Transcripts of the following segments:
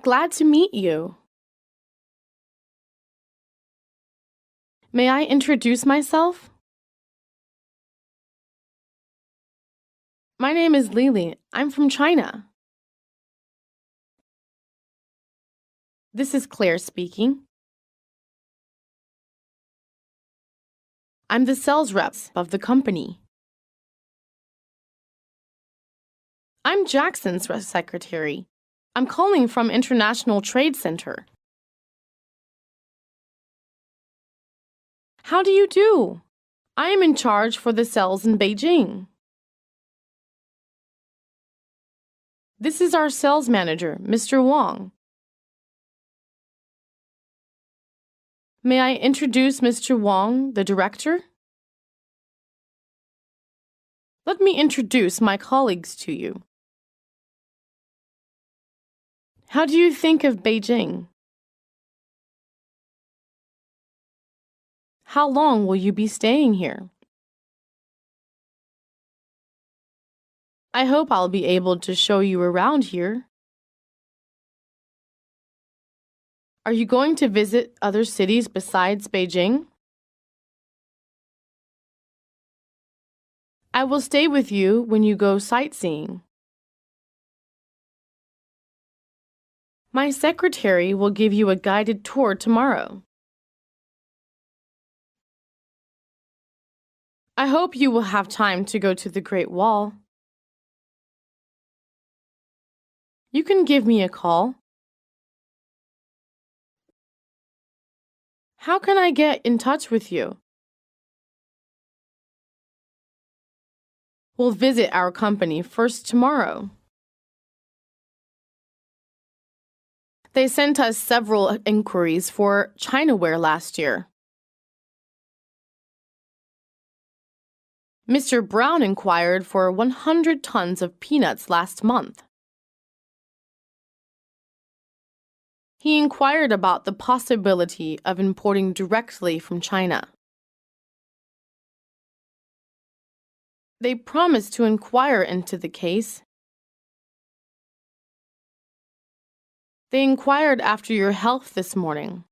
Glad to meet you. May I introduce myself? My name is Lily. I'm from China. This is Claire speaking. I'm the sales rep of the company. I'm Jackson's secretary. I'm calling from International Trade Center. How do you do? I am in charge for the sales in Beijing. This is our sales manager, Mr. Wang. May I introduce Mr. Wang, the director? Let me introduce my colleagues to you. How do you think of Beijing? How long will you be staying here? I hope I'll be able to show you around here. Are you going to visit other cities besides Beijing? I will stay with you when you go sightseeing. My secretary will give you a guided tour tomorrow. I hope you will have time to go to the Great Wall. You can give me a call. How can I get in touch with you? We'll visit our company first tomorrow. They sent us several inquiries for Chinaware last year. Mr. Brown inquired for 100 tons of peanuts last month. He inquired about the possibility of importing directly from China. They promised to inquire into the case. They inquired after your health this morning.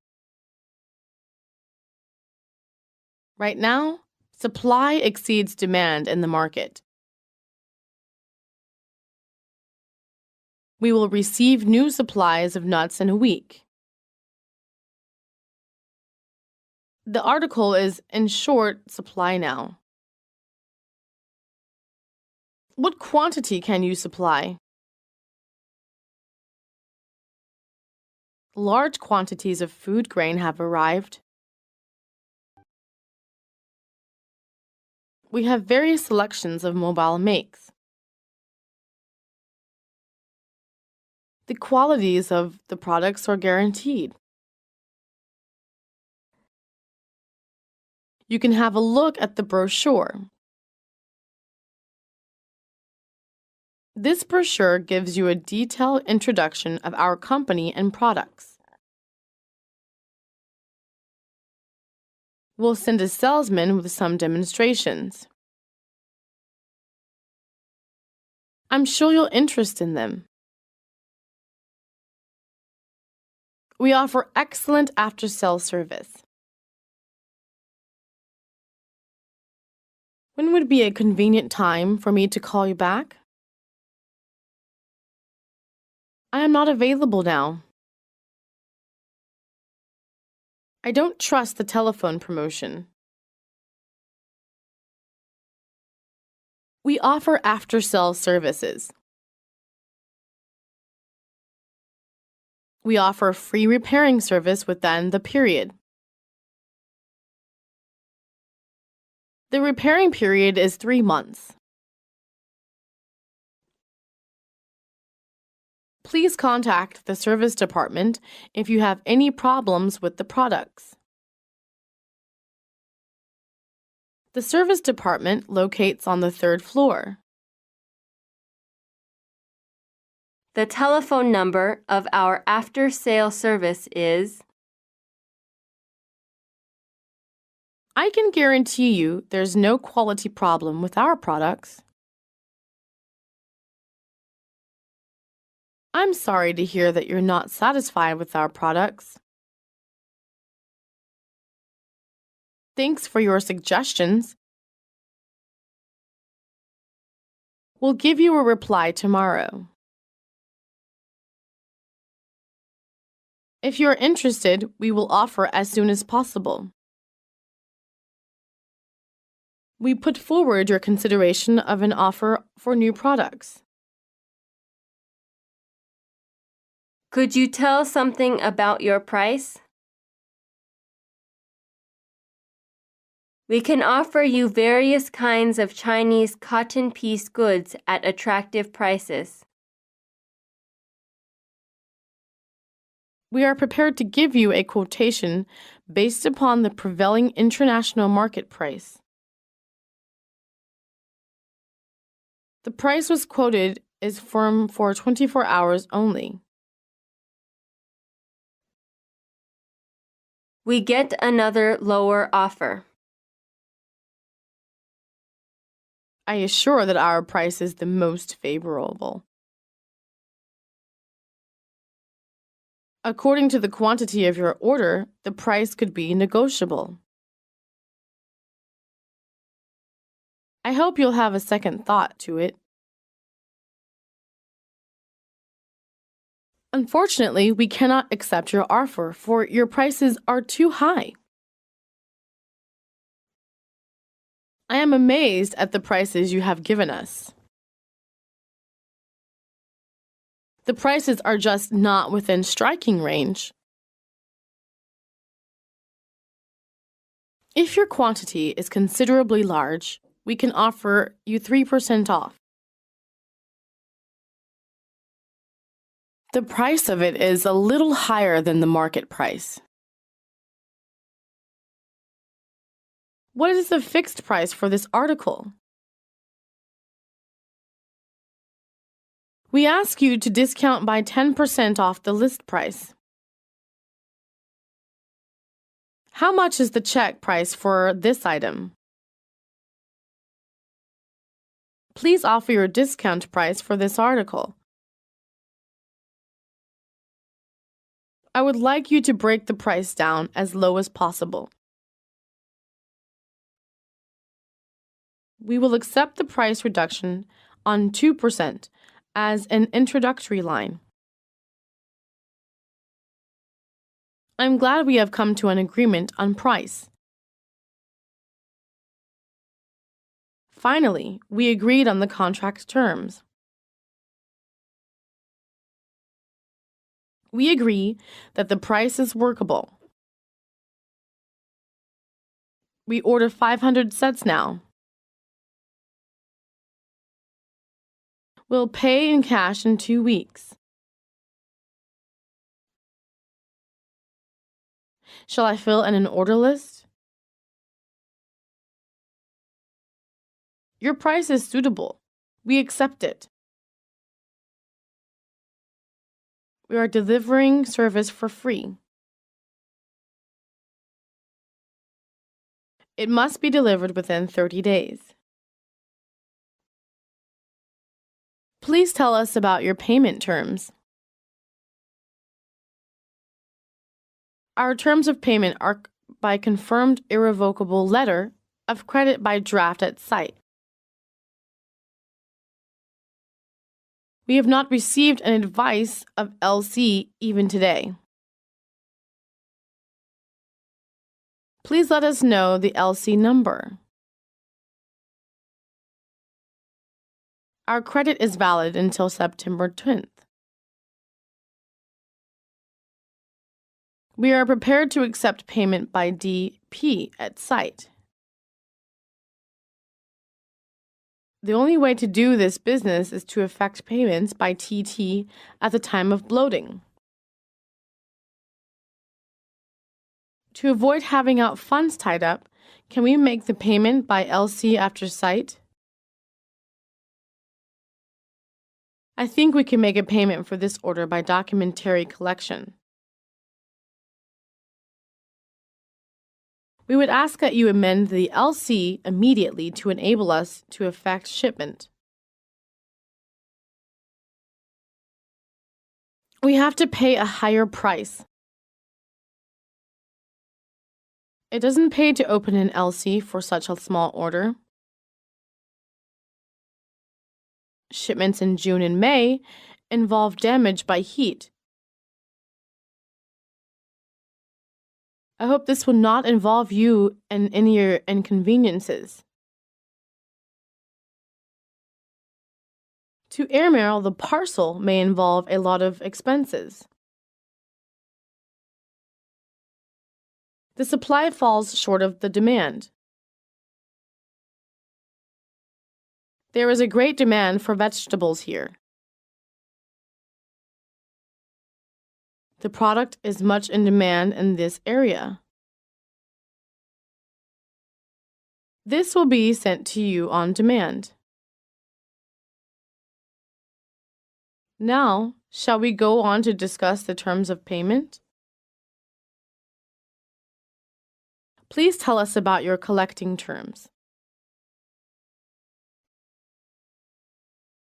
Right now, supply exceeds demand in the market. We will receive new supplies of nuts in a week. The article is in short supply now. What quantity can you supply? Large quantities of food grain have arrived. We have various selections of mobile makes. The qualities of the products are guaranteed. You can have a look at the brochure. This brochure gives you a detailed introduction of our company and products. We'll send a salesman with some demonstrations. I'm sure you'll interest in them. We offer excellent after-sales service. When would be a convenient time for me to call you back? I am not available now. I don't trust the telephone promotion. We offer after-sales services. We offer a free repairing service within the period. The repairing period is 3 months. Please contact the service department if you have any problems with the products. The service department locates on the 3rd floor. The telephone number of our after-sale service is... I can guarantee you there's no quality problem with our products. I'm sorry to hear that you're not satisfied with our products. Thanks for your suggestions. We'll give you a reply tomorrow. If you're interested, we will offer as soon as possible. We put forward your consideration of an offer for new products. Could you tell something about your price? We can offer you various kinds of Chinese cotton piece goods at attractive prices. We are prepared to give you a quotation based upon the prevailing international market price. The price was quoted is firm for 24 hours only. We get another lower offer. I assure that our price is the most favorable. According to the quantity of your order, the price could be negotiable. I hope you'll have a second thought to it. Unfortunately, we cannot accept your offer, for your prices are too high. I am amazed at the prices you have given us. The prices are just not within striking range. If your quantity is considerably large, we can offer you 3% off. The price of it is a little higher than the market price. What is the fixed price for this article? We ask you to discount by 10% off the list price. How much is the check price for this item? Please offer your discount price for this article. I would like you to break the price down as low as possible. We will accept the price reduction on 2% as an introductory line. I'm glad we have come to an agreement on price. Finally, we agreed on the contract terms. We agree that the price is workable. We order 500 sets now. We'll pay in cash in 2 weeks. Shall I fill in an order list? Your price is suitable. We accept it. We are delivering service for free. It must be delivered within 30 days. Please tell us about your payment terms. Our terms of payment are by confirmed irrevocable letter of credit by draft at site. We have not received an advice of LC even today. Please let us know the LC number. Our credit is valid until September 10th. We are prepared to accept payment by DP at site. The only way to do this business is to effect payments by TT at the time of bloating. To avoid having out funds tied up, can we make the payment by LC after site? I think we can make a payment for this order by documentary collection. We would ask that you amend the LC immediately to enable us to effect shipment. We have to pay a higher price. It doesn't pay to open an LC for such a small order. Shipments in June and May involve damage by heat. I hope this will not involve you and any of your inconveniences. To airmail the parcel may involve a lot of expenses. The supply falls short of the demand. There is a great demand for vegetables here. The product is much in demand in this area. This will be sent to you on demand. Now, shall we go on to discuss the terms of payment? Please tell us about your collecting terms.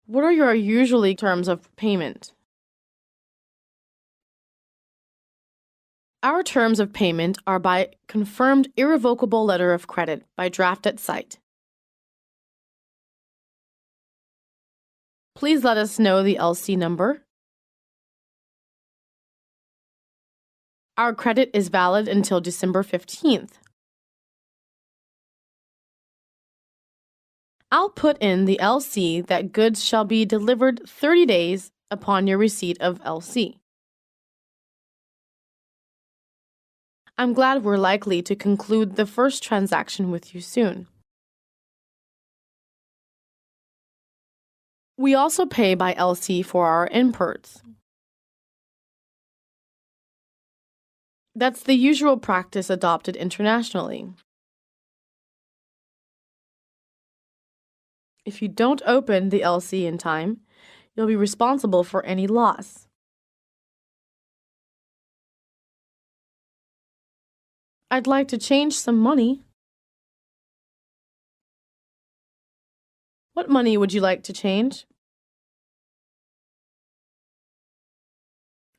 What are your usually terms of payment? Our terms of payment are by confirmed irrevocable letter of credit by draft at site. Please let us know the LC number. Our credit is valid until December 15th. I'll put in the LC that goods shall be delivered 30 days upon your receipt of LC. I'm glad we're likely to conclude the first transaction with you soon. We also pay by LC for our imports. That's the usual practice adopted internationally. If you don't open the LC in time, you'll be responsible for any loss. I'd like to change some money. What money would you like to change?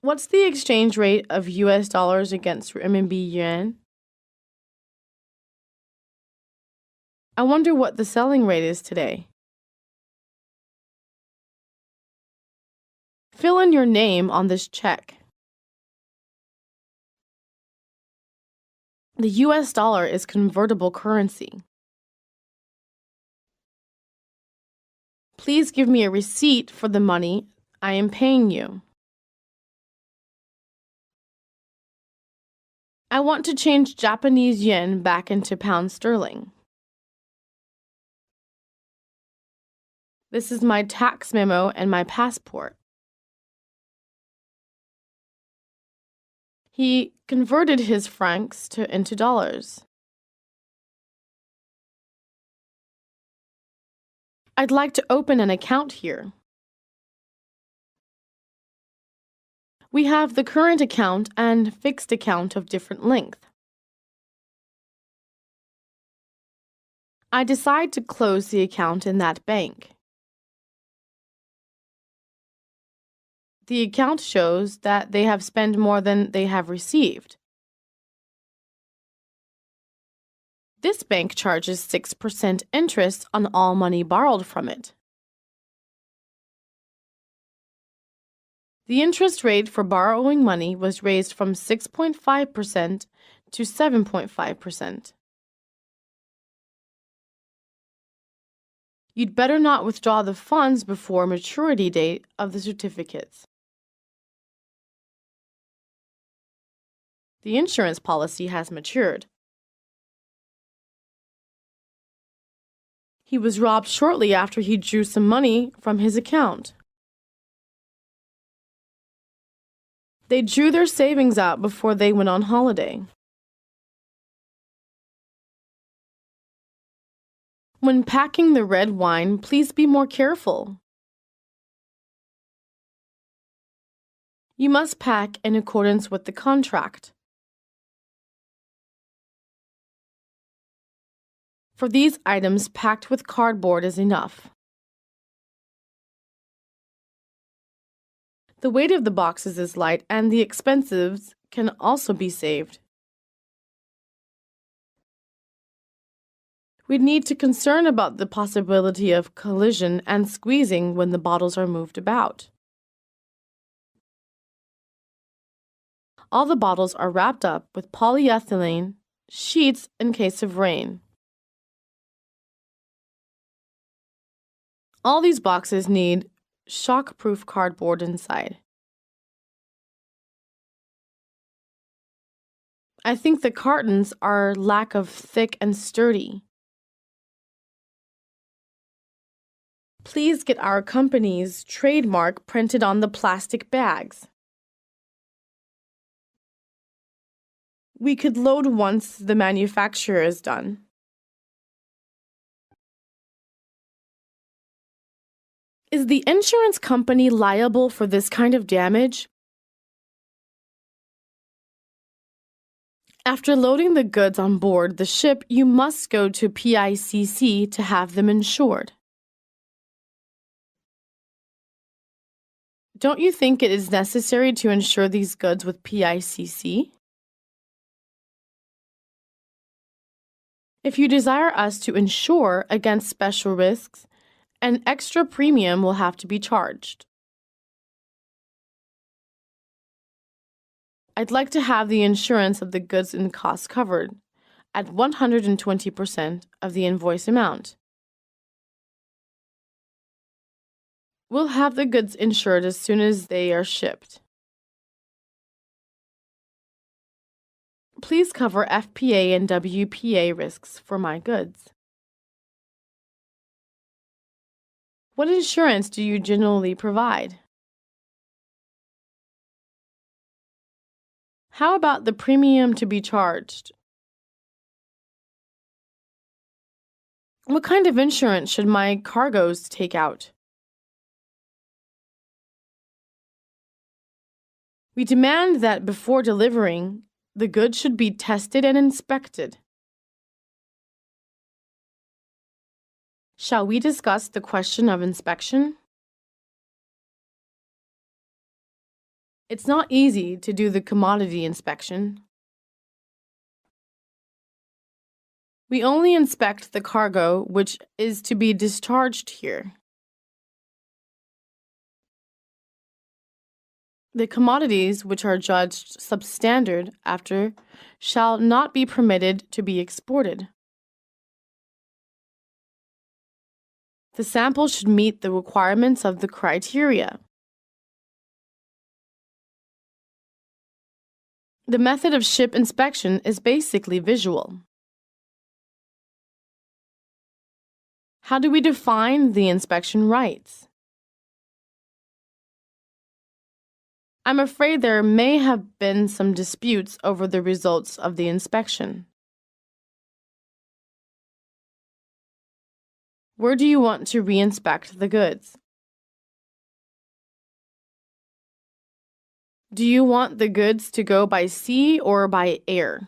What's the exchange rate of US dollars against renminbi yuan? I wonder what the selling rate is today. Fill in your name on this check. The US dollar is convertible currency. Please give me a receipt for the money I am paying you. I want to change Japanese yen back into pound sterling. This is my tax memo and my passport. He converted his francs into dollars. I'd like to open an account here. We have the current account and fixed account of different length. I decide to close the account in that bank. The account shows that they have spent more than they have received. This bank charges 6% interest on all money borrowed from it. The interest rate for borrowing money was raised from 6.5% to 7.5%. You'd better not withdraw the funds before maturity date of the certificates. The insurance policy has matured. He was robbed shortly after he drew some money from his account. They drew their savings out before they went on holiday. When packing the red wine, please be more careful. You must pack in accordance with the contract. For these items, packed with cardboard is enough. The weight of the boxes is light and the expenses can also be saved. We need to concern about the possibility of collision and squeezing when the bottles are moved about. All the bottles are wrapped up with polyethylene sheets in case of rain. All these boxes need shockproof cardboard inside. I think the cartons are lack of thick and sturdy. Please get our company's trademark printed on the plastic bags. We could load once the manufacture is done. Is the insurance company liable for this kind of damage? After loading the goods on board the ship, you must go to PICC to have them insured. Don't you think it is necessary to insure these goods with PICC? If you desire us to insure against special risks, an extra premium will have to be charged. I'd like to have the insurance of the goods and costs covered at 120% of the invoice amount. We'll have the goods insured as soon as they are shipped. Please cover FPA and WPA risks for my goods. What insurance do you generally provide? How about the premium to be charged? What kind of insurance should my cargoes take out? We demand that before delivering, the goods should be tested and inspected. Shall we discuss the question of inspection? It's not easy to do the commodity inspection. We only inspect the cargo which is to be discharged here. The commodities which are judged substandard after shall not be permitted to be exported. The sample should meet the requirements of the criteria. The method of ship inspection is basically visual. How do we define the inspection rights? I'm afraid there may have been some disputes over the results of the inspection. Where do you want to re-inspect the goods? Do you want the goods to go by sea or by air?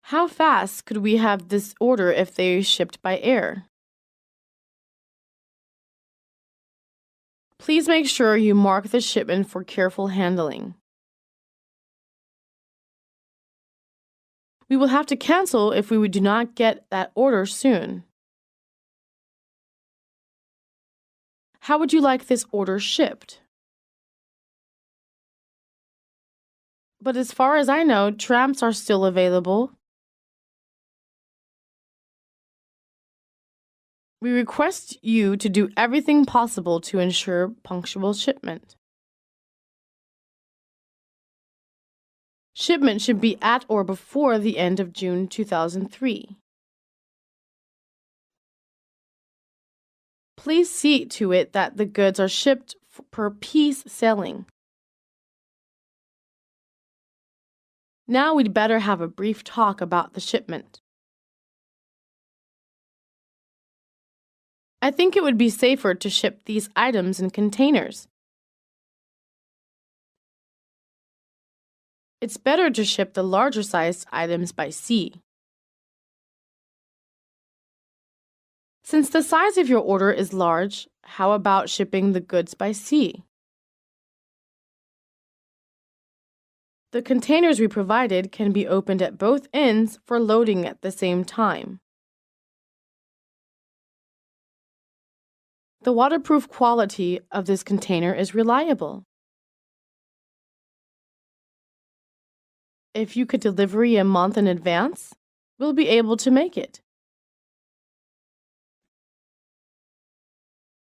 How fast could we have this order if they shipped by air? Please make sure you mark the shipment for careful handling. We will have to cancel if we do not get that order soon. How would you like this order shipped? But as far as I know, tramps are still available. We request you to do everything possible to ensure punctual shipment. Shipment should be at or before the end of June 2003. Please see to it that the goods are shipped per piece sailing. Now we'd better have a brief talk about the shipment. I think it would be safer to ship these items in containers. It's better to ship the larger sized items by sea. Since the size of your order is large, how about shipping the goods by sea? The containers we provided can be opened at both ends for loading at the same time. The waterproof quality of this container is reliable. If you could delivery a month in advance, we'll be able to make it.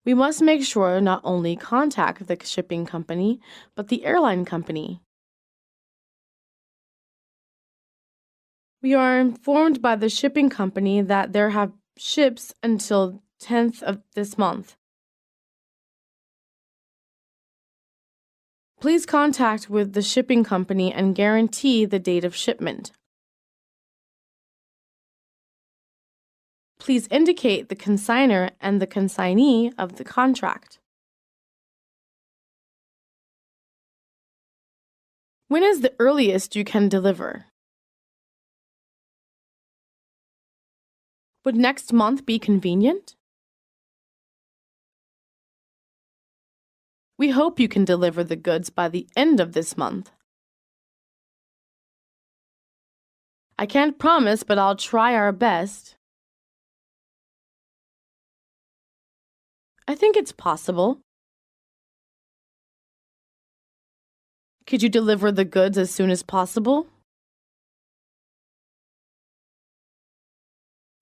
We must make sure not only contact the shipping company, but the airline company. We are informed by the shipping company that there have ships until 10th of this month. Please contact with the shipping company and guarantee the date of shipment. Please indicate the consignor and the consignee of the contract. When is the earliest you can deliver? Would next month be convenient? We hope you can deliver the goods by the end of this month. I can't promise, but I'll try our best. I think it's possible. Could you deliver the goods as soon as possible?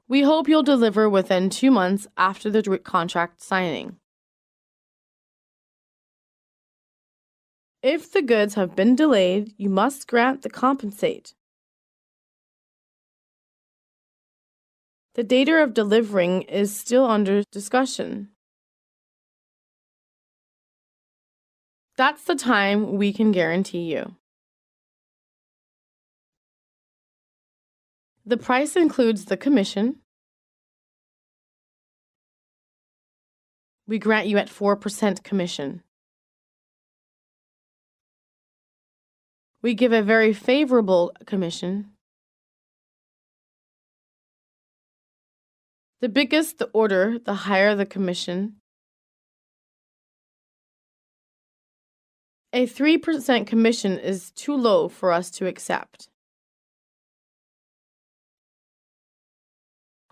We hope you'll deliver within 2 months after the contract signing. If the goods have been delayed, you must grant the compensate. The date of delivering is still under discussion. That's the time we can guarantee you. The price includes the commission. We grant you at 4% commission. We give a very favorable commission. The bigger the order, the higher the commission. A 3% commission is too low for us to accept.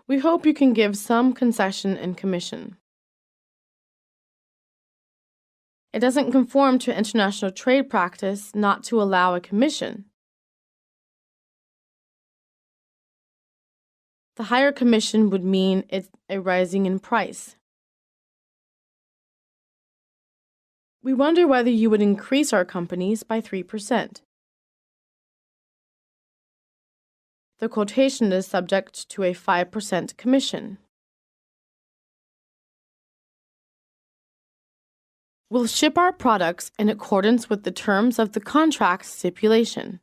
We hope you can give some concession in commission. It doesn't conform to international trade practice not to allow a commission. The higher commission would mean it's a rising in price. We wonder whether you would increase our companies by 3%. The quotation is subject to a 5% commission. We'll ship our products in accordance with the terms of the contract stipulation.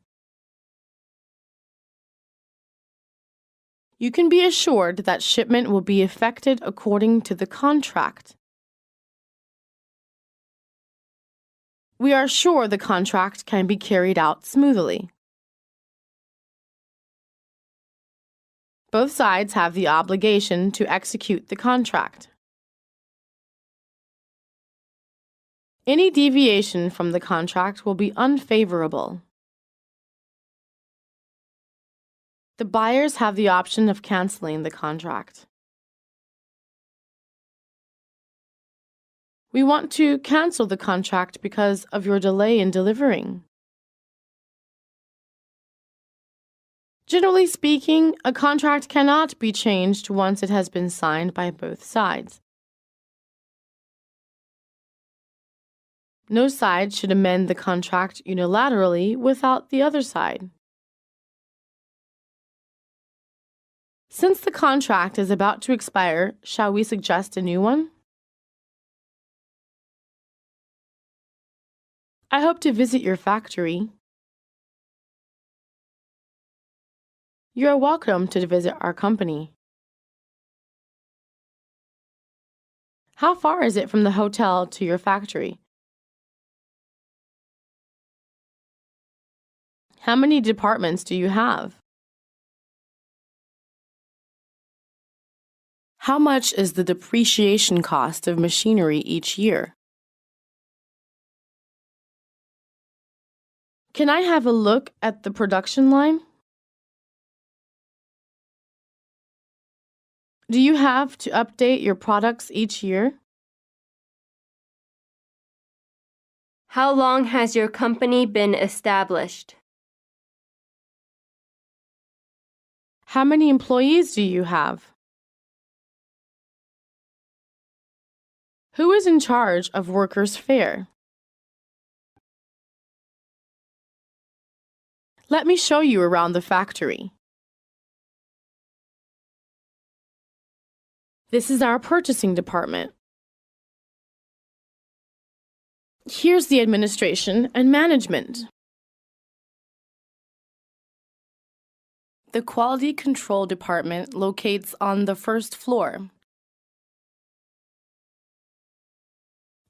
You can be assured that shipment will be effected according to the contract. We are sure the contract can be carried out smoothly. Both sides have the obligation to execute the contract. Any deviation from the contract will be unfavorable. The buyers have the option of canceling the contract. We want to cancel the contract because of your delay in delivering. Generally speaking, a contract cannot be changed once it has been signed by both sides. No side should amend the contract unilaterally without the other side. Since the contract is about to expire, shall we suggest a new one? I hope to visit your factory. You are welcome to visit our company. How far is it from the hotel to your factory? How many departments do you have? How much is the depreciation cost of machinery each year? Can I have a look at the production line? Do you have to update your products each year? How long has your company been established? How many employees do you have? Who is in charge of workers' fare? Let me show you around the factory. This is our purchasing department. Here's the administration and management. The quality control department locates on the first floor.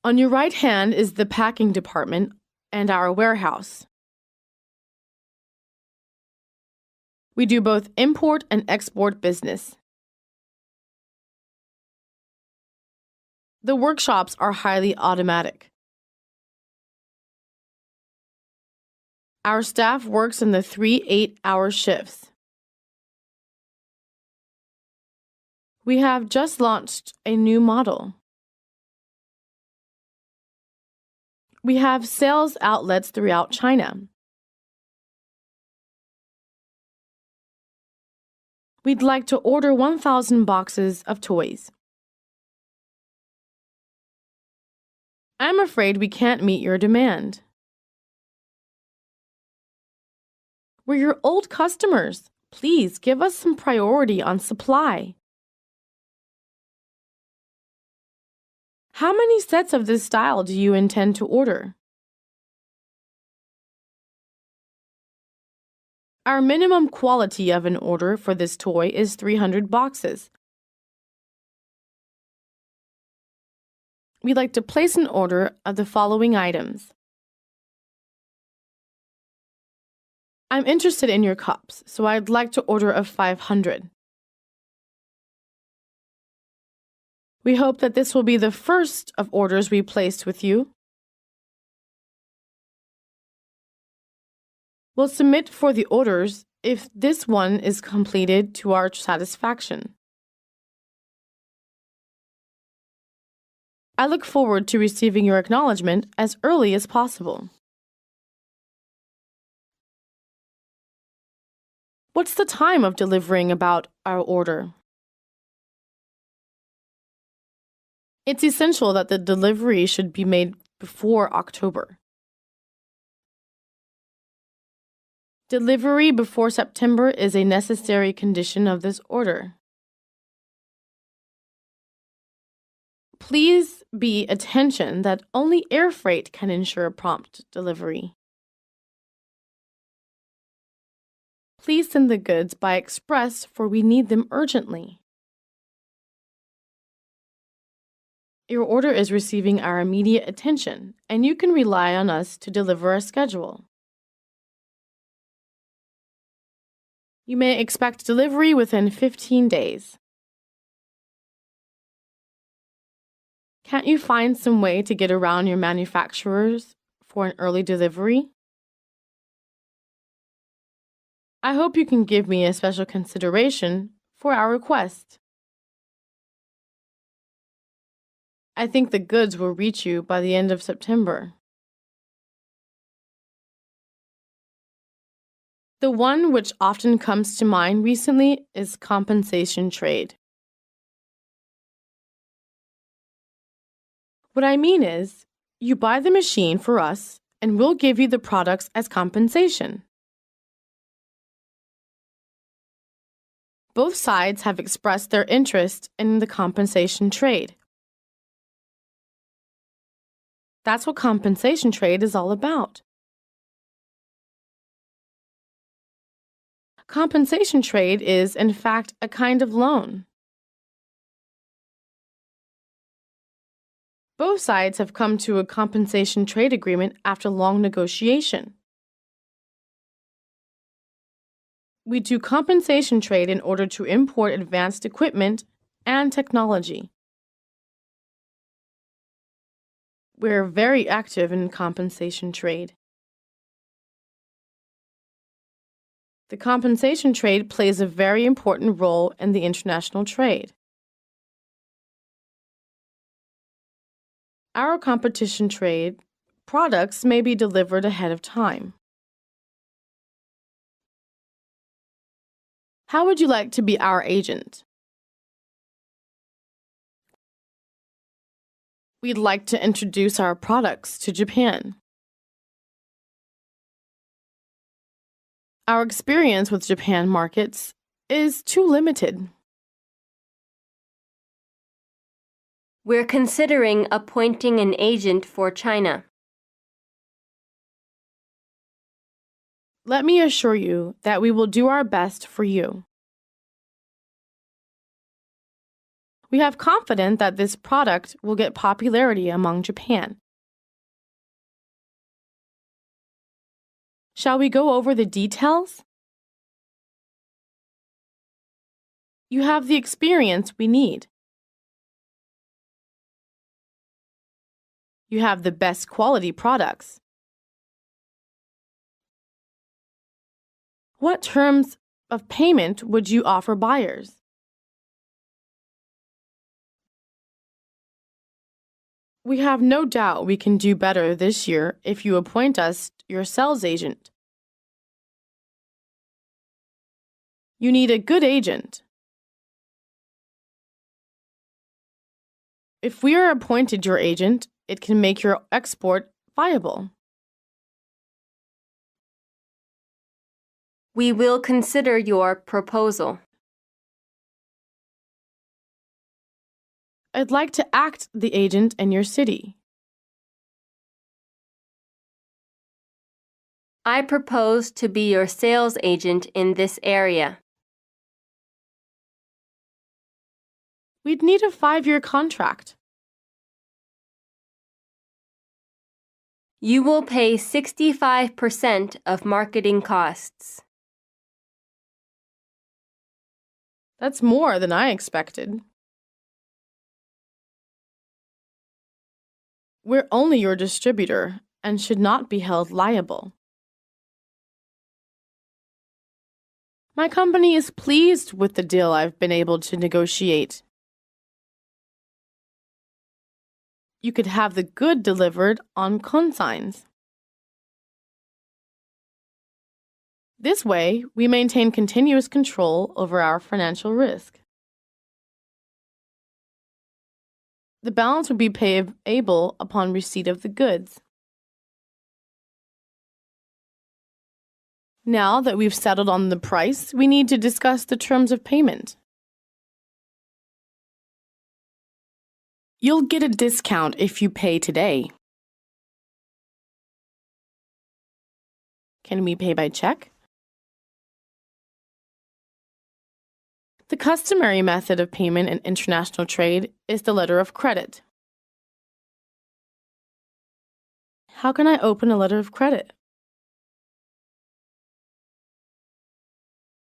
On your right hand is the packing department and our warehouse. We do both import and export business. The workshops are highly automatic. Our staff works in the 3 8-hour shifts. We have just launched a new model. We have sales outlets throughout China. We'd like to order 1,000 boxes of toys. I'm afraid we can't meet your demand. We're your old customers. Please give us some priority on supply. How many sets of this style do you intend to order? Our minimum quality of an order for this toy is 300 boxes. We'd like to place an order of the following items. I'm interested in your cups, so I'd like to order of 500. We hope that this will be the first of orders we placed with you. We'll submit for the orders if this one is completed to our satisfaction. I look forward to receiving your acknowledgement as early as possible. What's the time of delivering about our order? It's essential that the delivery should be made before October. Delivery before September is a necessary condition of this order. Please be attention that only air freight can ensure prompt delivery. Please send the goods by express, for we need them urgently. Your order is receiving our immediate attention, and you can rely on us to deliver our schedule. You may expect delivery within 15 days. Can't you find some way to get around your manufacturers for an early delivery? I hope you can give me a special consideration for our request. I think the goods will reach you by the end of September. The one which often comes to mind recently is compensation trade. What I mean is, you buy the machine for us and we'll give you the products as compensation. Both sides have expressed their interest in the compensation trade. That's what compensation trade is all about. Compensation trade is, in fact, a kind of loan. Both sides have come to a compensation trade agreement after long negotiation. We do compensation trade in order to import advanced equipment and technology. We're very active in compensation trade. The compensation trade plays a very important role in the international trade. Our competition trade products may be delivered ahead of time. How would you like to be our agent? We'd like to introduce our products to Japan. Our experience with Japan markets is too limited. We're considering appointing an agent for China. Let me assure you that we will do our best for you. We have confidence that this product will get popularity among Japan. Shall we go over the details? You have the experience we need. You have the best quality products. What terms of payment would you offer buyers? We have no doubt we can do better this year if you appoint us your sales agent. You need a good agent. If we are appointed your agent, it can make your export viable. We will consider your proposal. I'd like to act the agent in your city. I propose to be your sales agent in this area. We'd need a 5-year contract. You will pay 65% of marketing costs. That's more than I expected. We're only your distributor and should not be held liable. My company is pleased with the deal I've been able to negotiate. You could have the good delivered on consigns. This way, we maintain continuous control over our financial risk. The balance would be payable upon receipt of the goods. Now that we've settled on the price, we need to discuss the terms of payment. You'll get a discount if you pay today. Can we pay by check? The customary method of payment in international trade is the letter of credit. How can I open a letter of credit?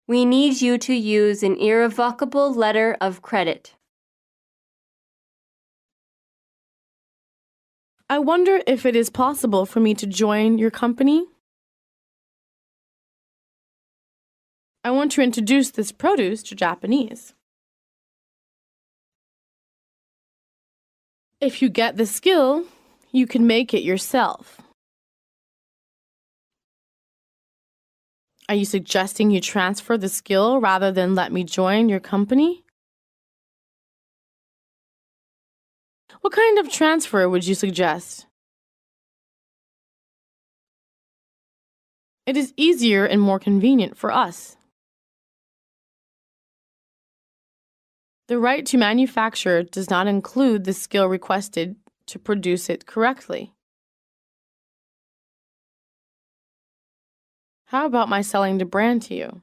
We need you to use an irrevocable letter of credit. I wonder if it is possible for me to join your company. I want to introduce this produce to Japanese. If you get the skill, you can make it yourself. Are you suggesting you transfer the skill rather than let me join your company? What kind of transfer would you suggest? It is easier and more convenient for us. The right to manufacture does not include the skill requested to produce it correctly. How about my selling the brand to you?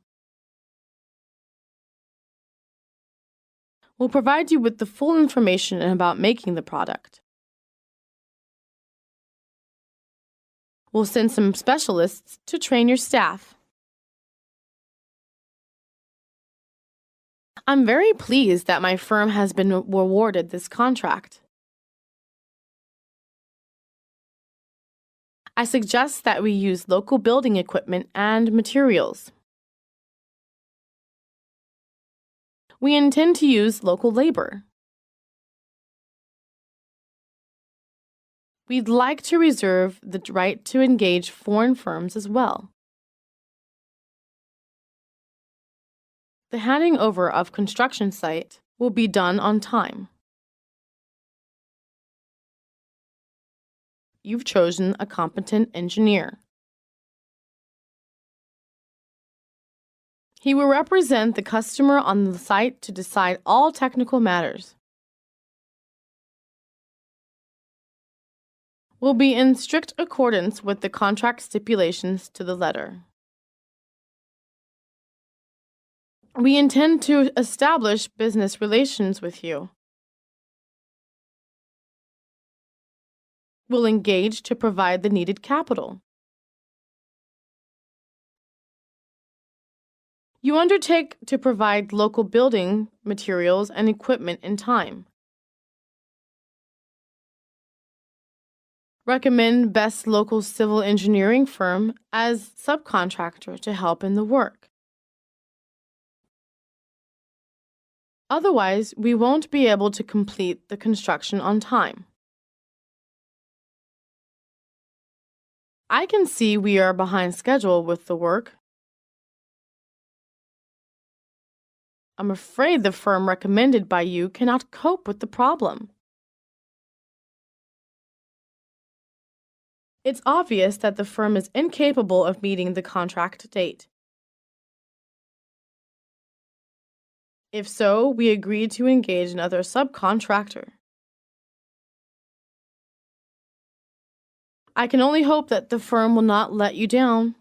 We'll provide you with the full information about making the product. We'll send some specialists to train your staff. I'm very pleased that my firm has been awarded this contract. I suggest that we use local building equipment and materials. We intend to use local labor. We'd like to reserve the right to engage foreign firms as well. The handing over of construction site will be done on time. You've chosen a competent engineer. He will represent the customer on the site to decide all technical matters. Will be in strict accordance with the contract stipulations to the letter. We intend to establish business relations with you. We'll engage to provide the needed capital. You undertake to provide local building materials and equipment in time. Recommend best local civil engineering firm as subcontractor to help in the work. Otherwise, we won't be able to complete the construction on time. I can see we are behind schedule with the work. I'm afraid the firm recommended by you cannot cope with the problem. It's obvious that the firm is incapable of meeting the contract date. If so, we agree to engage another subcontractor. I can only hope that the firm will not let you down.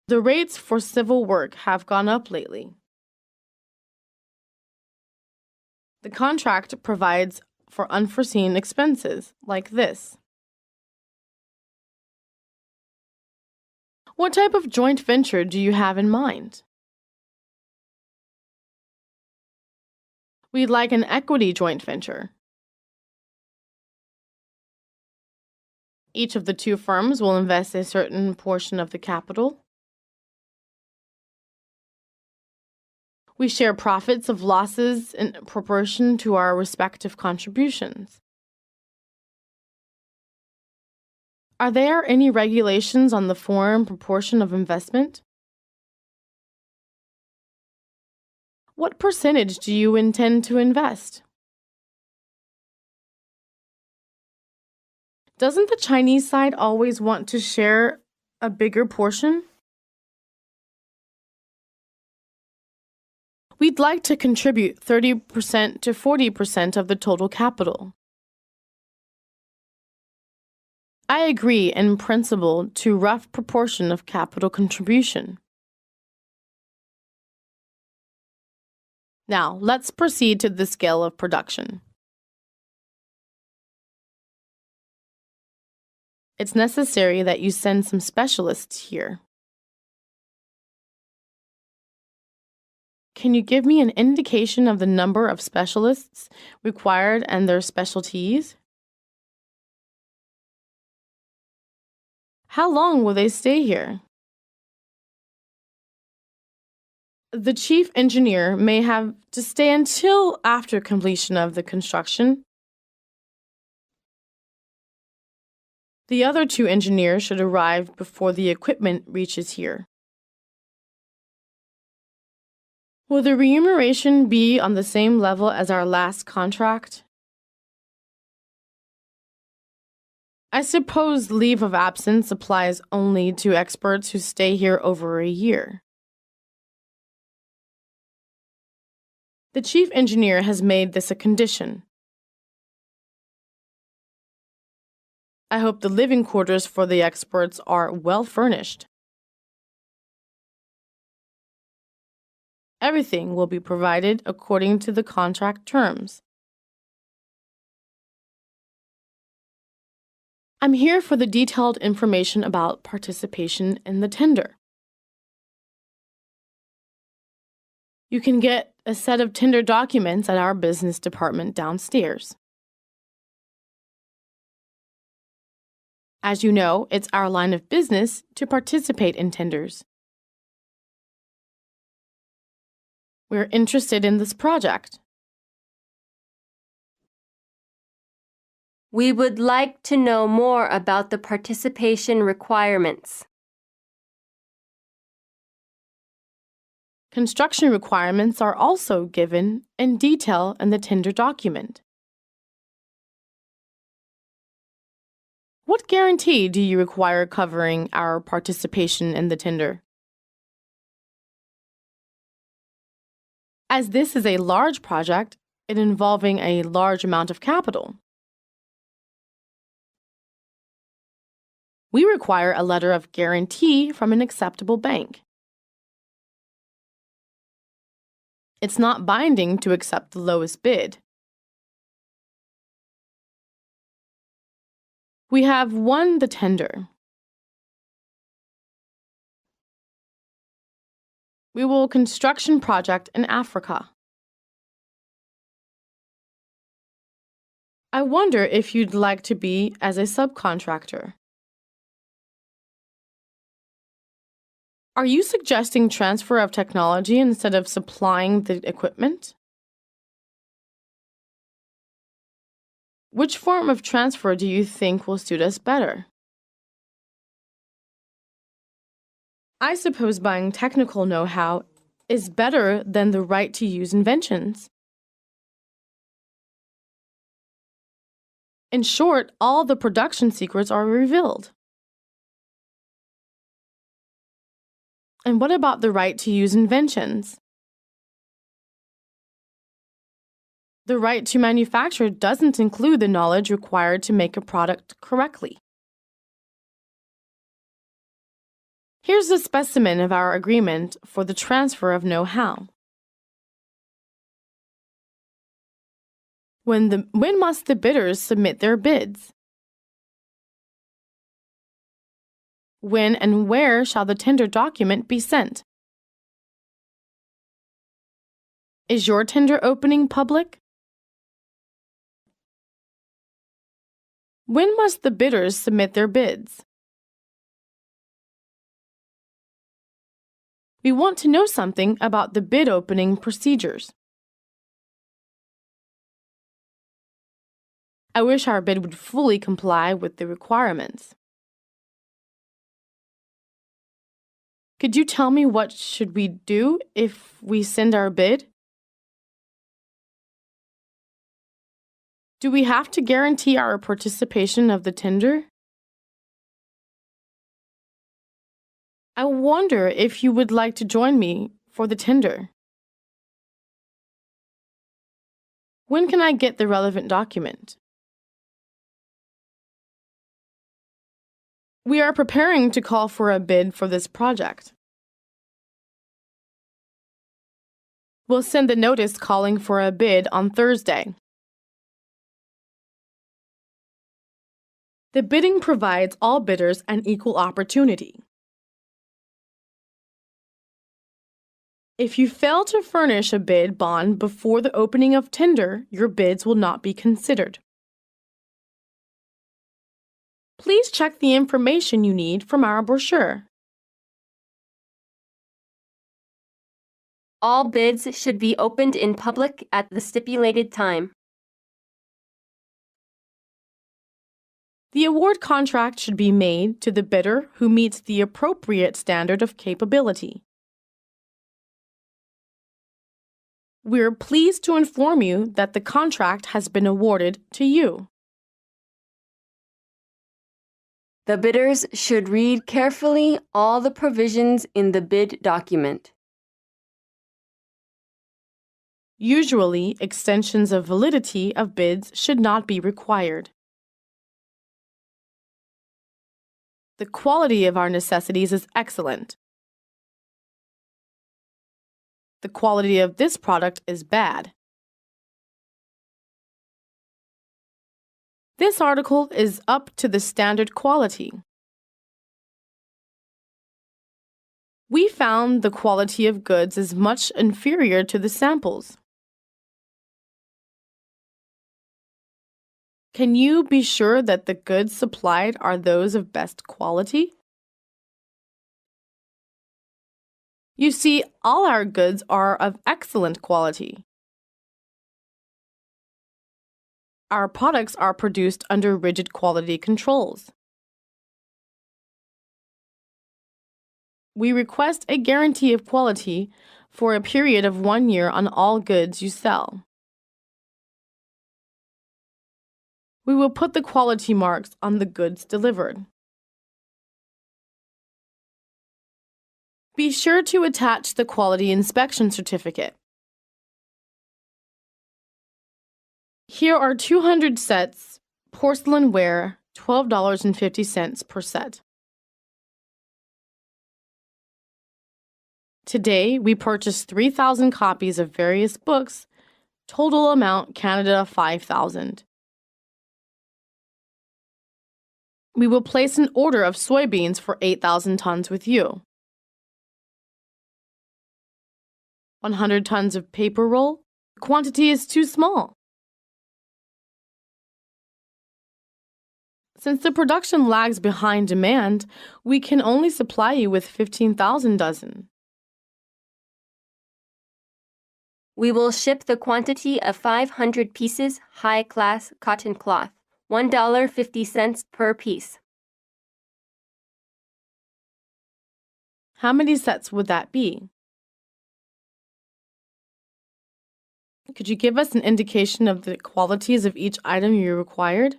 The rates for civil work have gone up lately. The contract provides for unforeseen expenses like this. What type of joint venture do you have in mind? We'd like an equity joint venture. Each of the two firms will invest a certain portion of the capital. We share profits of losses in proportion to our respective contributions. Are there any regulations on the foreign proportion of investment? What percentage do you intend to invest? Doesn't the Chinese side always want to share a bigger portion? We'd like to contribute 30% to 40% of the total capital. I agree in principle to rough proportion of capital contribution. Now, let's proceed to the scale of production. It's necessary that you send some specialists here. Can you give me an indication of the number of specialists required and their specialties? How long will they stay here? The chief engineer may have to stay until after completion of the construction. The other two engineers should arrive before the equipment reaches here. Will the remuneration be on the same level as our last contract? I suppose leave of absence applies only to experts who stay here over a year. The chief engineer has made this a condition. I hope the living quarters for the experts are well furnished. Everything will be provided according to the contract terms. I'm here for the detailed information about participation in the tender. You can get a set of tender documents at our business department downstairs. As you know, it's our line of business to participate in tenders. We're interested in this project. We would like to know more about the participation requirements. Construction requirements are also given in detail in the tender document. What guarantee do you require covering our participation in the tender? As this is a large project, it involving a large amount of capital, we require a letter of guarantee from an acceptable bank. It's not binding to accept the lowest bid. We have won the tender. We will construction project in Africa. I wonder if you'd like to be as a subcontractor. Are you suggesting transfer of technology instead of supplying the equipment? Which form of transfer do you think will suit us better? I suppose buying technical know-how is better than the right to use inventions. In short, all the production secrets are revealed. And what about the right to use inventions? The right to manufacture doesn't include the knowledge required to make a product correctly. Here's a specimen of our agreement for the transfer of know-how. When must the bidders submit their bids? When and where shall the tender document be sent? Is your tender opening public? When must the bidders submit their bids? We want to know something about the bid opening procedures. I wish our bid would fully comply with the requirements. Could you tell me what should we do if we send our bid? Do we have to guarantee our participation of the tender? I wonder if you would like to join me for the tender. When can I get the relevant document? We are preparing to call for a bid for this project. We'll send the notice calling for a bid on Thursday. The bidding provides all bidders an equal opportunity. If you fail to furnish a bid bond before the opening of tender, your bids will not be considered. Please check the information you need from our brochure. All bids should be opened in public at the stipulated time. The award contract should be made to the bidder who meets the appropriate standard of capability. We are pleased to inform you that the contract has been awarded to you. The bidders should read carefully all the provisions in the bid document. Usually, extensions of validity of bids should not be required. The quality of our necessities is excellent. The quality of this product is bad. This article is up to the standard quality. We found the quality of goods is much inferior to the samples. Can you be sure that the goods supplied are those of best quality? You see, all our goods are of excellent quality. Our products are produced under rigid quality controls. We request a guarantee of quality for a period of 1 year on all goods you sell. We will put the quality marks on the goods delivered. Be sure to attach the quality inspection certificate. Here are 200 sets, porcelain ware, $12.50 per set. Today, we purchased 3,000 copies of various books, total amount Canada 5,000. We will place an order of soybeans for 8,000 tons with you. 100 tons of paper roll? The quantity is too small. Since the production lags behind demand, we can only supply you with 15,000 dozen. We will ship the quantity of 500 pieces high-class cotton cloth, $1.50 per piece. How many sets would that be? Could you give us an indication of the qualities of each item you required?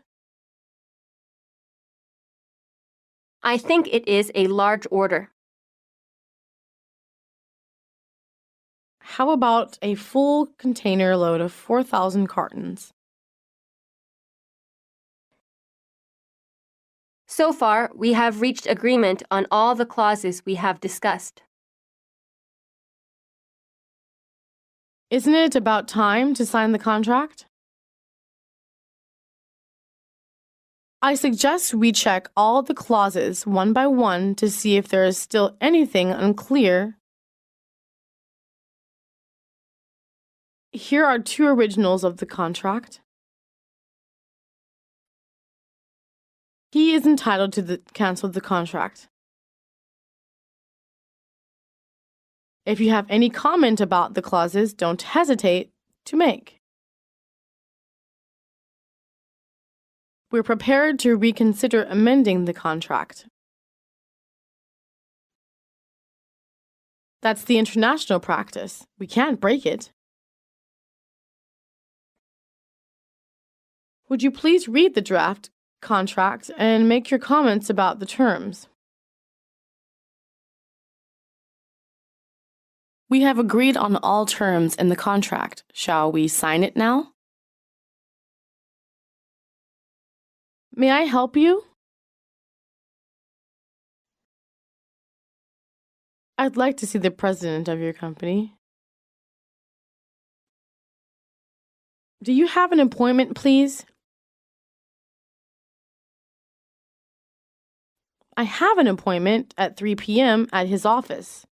I think it is a large order. How about a full container load of 4,000 cartons? So far, we have reached agreement on all the clauses we have discussed. Isn't it about time to sign the contract? I suggest we check all the clauses one by one to see if there is still anything unclear. Here are 2 originals of the contract. He is entitled to cancel the contract. If you have any comment about the clauses, don't hesitate to make. We're prepared to reconsider amending the contract. That's the international practice. We can't break it. Would you please read the draft contract and make your comments about the terms? We have agreed on all terms in the contract. Shall we sign it now? May I help you? I'd like to see the president of your company. Do you have an appointment, please? I have an appointment at 3 p.m. at his office.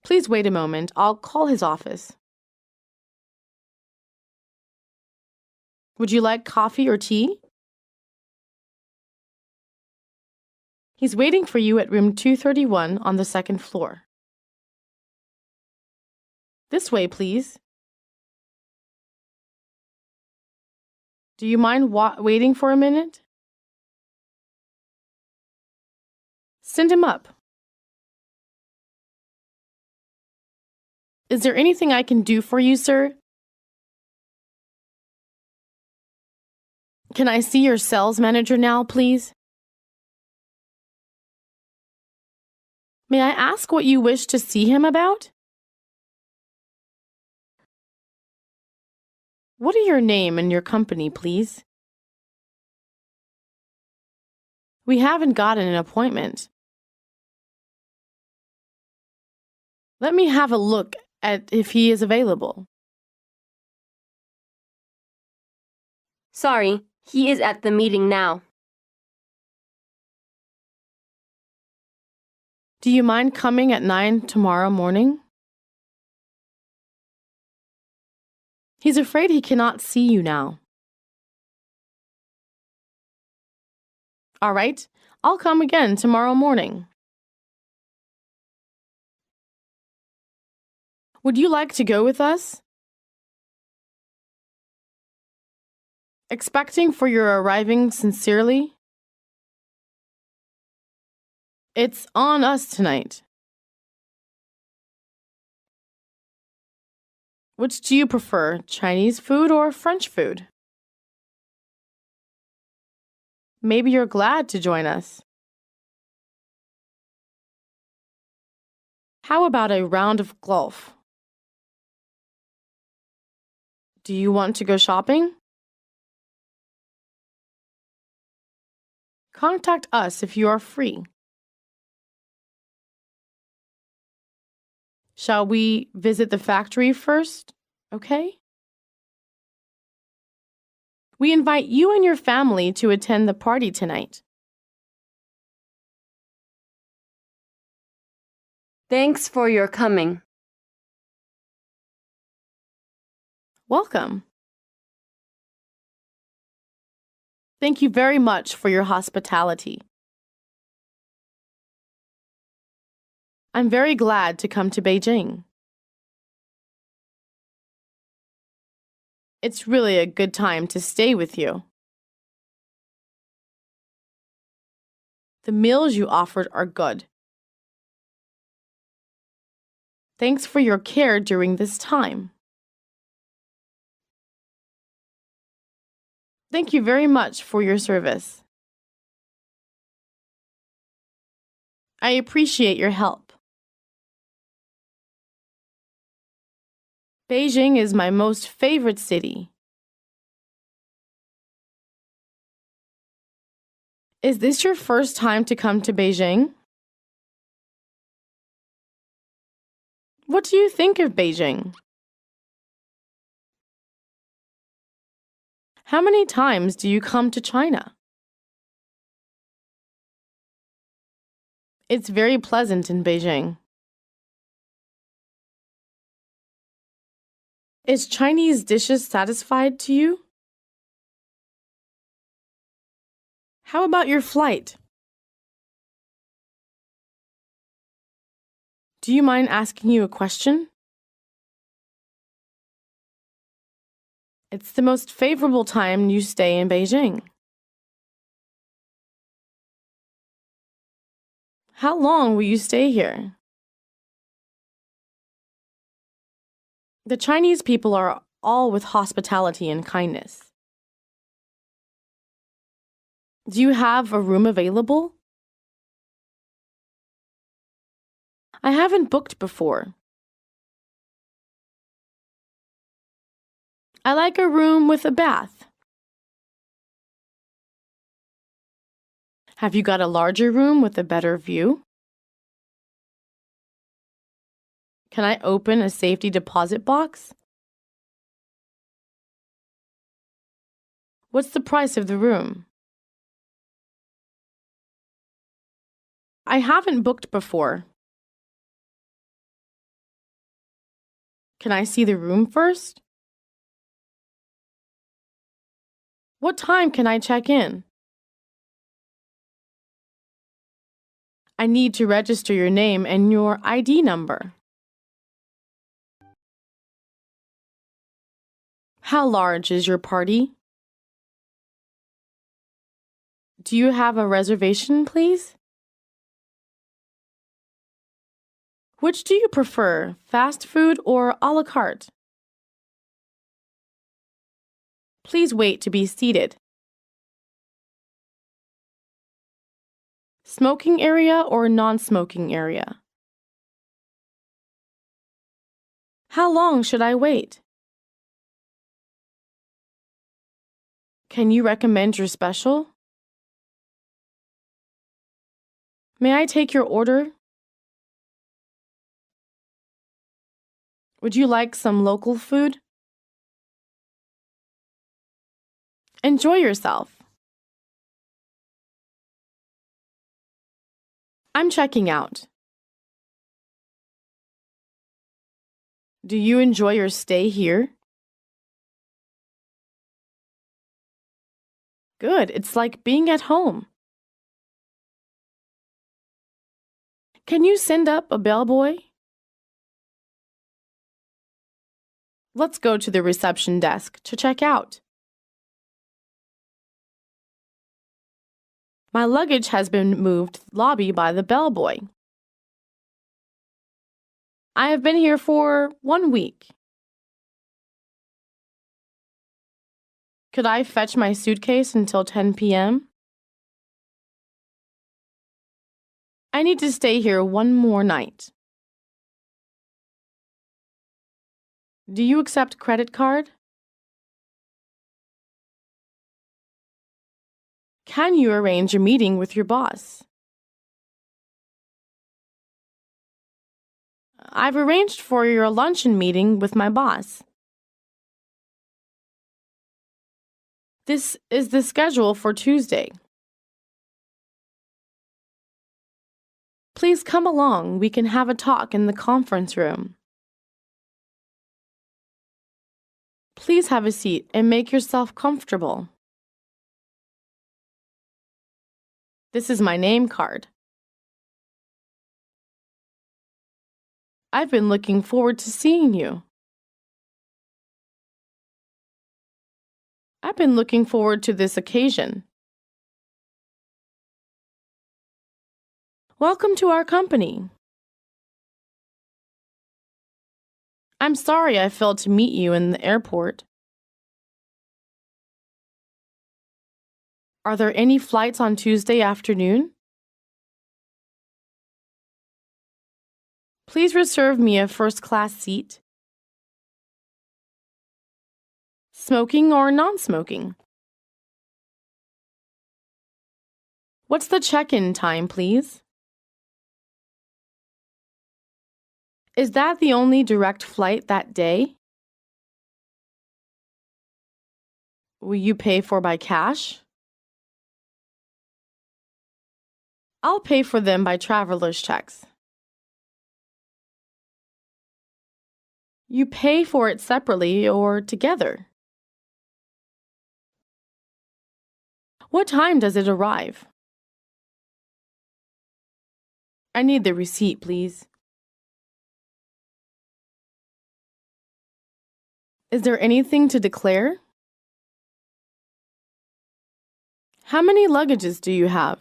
Please wait a moment. I'll call his office. Would you like coffee or tea? He's waiting for you at room 231 on the 2nd floor. This way, please. Do you mind waiting for a minute? Send him up. Is there anything I can do for you, sir? Can I see your sales manager now, please? May I ask what you wish to see him about? What are your name and your company, please? We haven't gotten an appointment. Let me have a look at if he is available. Sorry, he is at the meeting now. Do you mind coming at 9 tomorrow morning? He's afraid he cannot see you now. All right, I'll come again tomorrow morning. Would you like to go with us? Expecting for your arriving sincerely? It's on us tonight. Which do you prefer, Chinese food or French food? Maybe you're glad to join us. How about a round of golf? Do you want to go shopping? Contact us if you are free. Shall we visit the factory first? Okay? We invite you and your family to attend the party tonight. Thanks for your coming. Welcome. Thank you very much for your hospitality. I'm very glad to come to Beijing. It's really a good time to stay with you. The meals you offered are good. Thanks for your care during this time. Thank you very much for your service. I appreciate your help. Beijing is my most favorite city. Is this your first time to come to Beijing? What do you think of Beijing? How many times do you come to China? It's very pleasant in Beijing. Is Chinese dishes satisfied to you? How about your flight? Do you mind asking you a question? It's the most favorable time you stay in Beijing. How long will you stay here? The Chinese people are all with hospitality and kindness. Do you have a room available? I haven't booked before. I like a room with a bath. Have you got a larger room with a better view? Can I open a safety deposit box? What's the price of the room? I haven't booked before. Can I see the room first? What time can I check in? I need to register your name and your ID number. How large is your party? Do you have a reservation, please? Which do you prefer, fast food or à la carte? Please wait to be seated. Smoking area or non-smoking area? How long should I wait? Can you recommend your special? May I take your order? Would you like some local food? Enjoy yourself. I'm checking out. Do you enjoy your stay here? Good, it's like being at home. Can you send up a bellboy? Let's go to the reception desk to check out. My luggage has been moved to the lobby by the bellboy. I have been here for 1 week. Could I fetch my suitcase until 10 p.m.? I need to stay here one more night. Do you accept credit card? Can you arrange a meeting with your boss? I've arranged for your luncheon meeting with my boss. This is the schedule for Tuesday. Please come along. We can have a talk in the conference room. Please have a seat and make yourself comfortable. This is my name card. I've been looking forward to seeing you. I've been looking forward to this occasion. Welcome to our company. I'm sorry I failed to meet you in the airport. Are there any flights on Tuesday afternoon? Please reserve me a first-class seat. Smoking or non-smoking? What's the check-in time, please? Is that the only direct flight that day? Will you pay for by cash? I'll pay for them by traveler's checks. You pay for it separately or together? What time does it arrive? I need the receipt, please. Is there anything to declare? How many luggages do you have?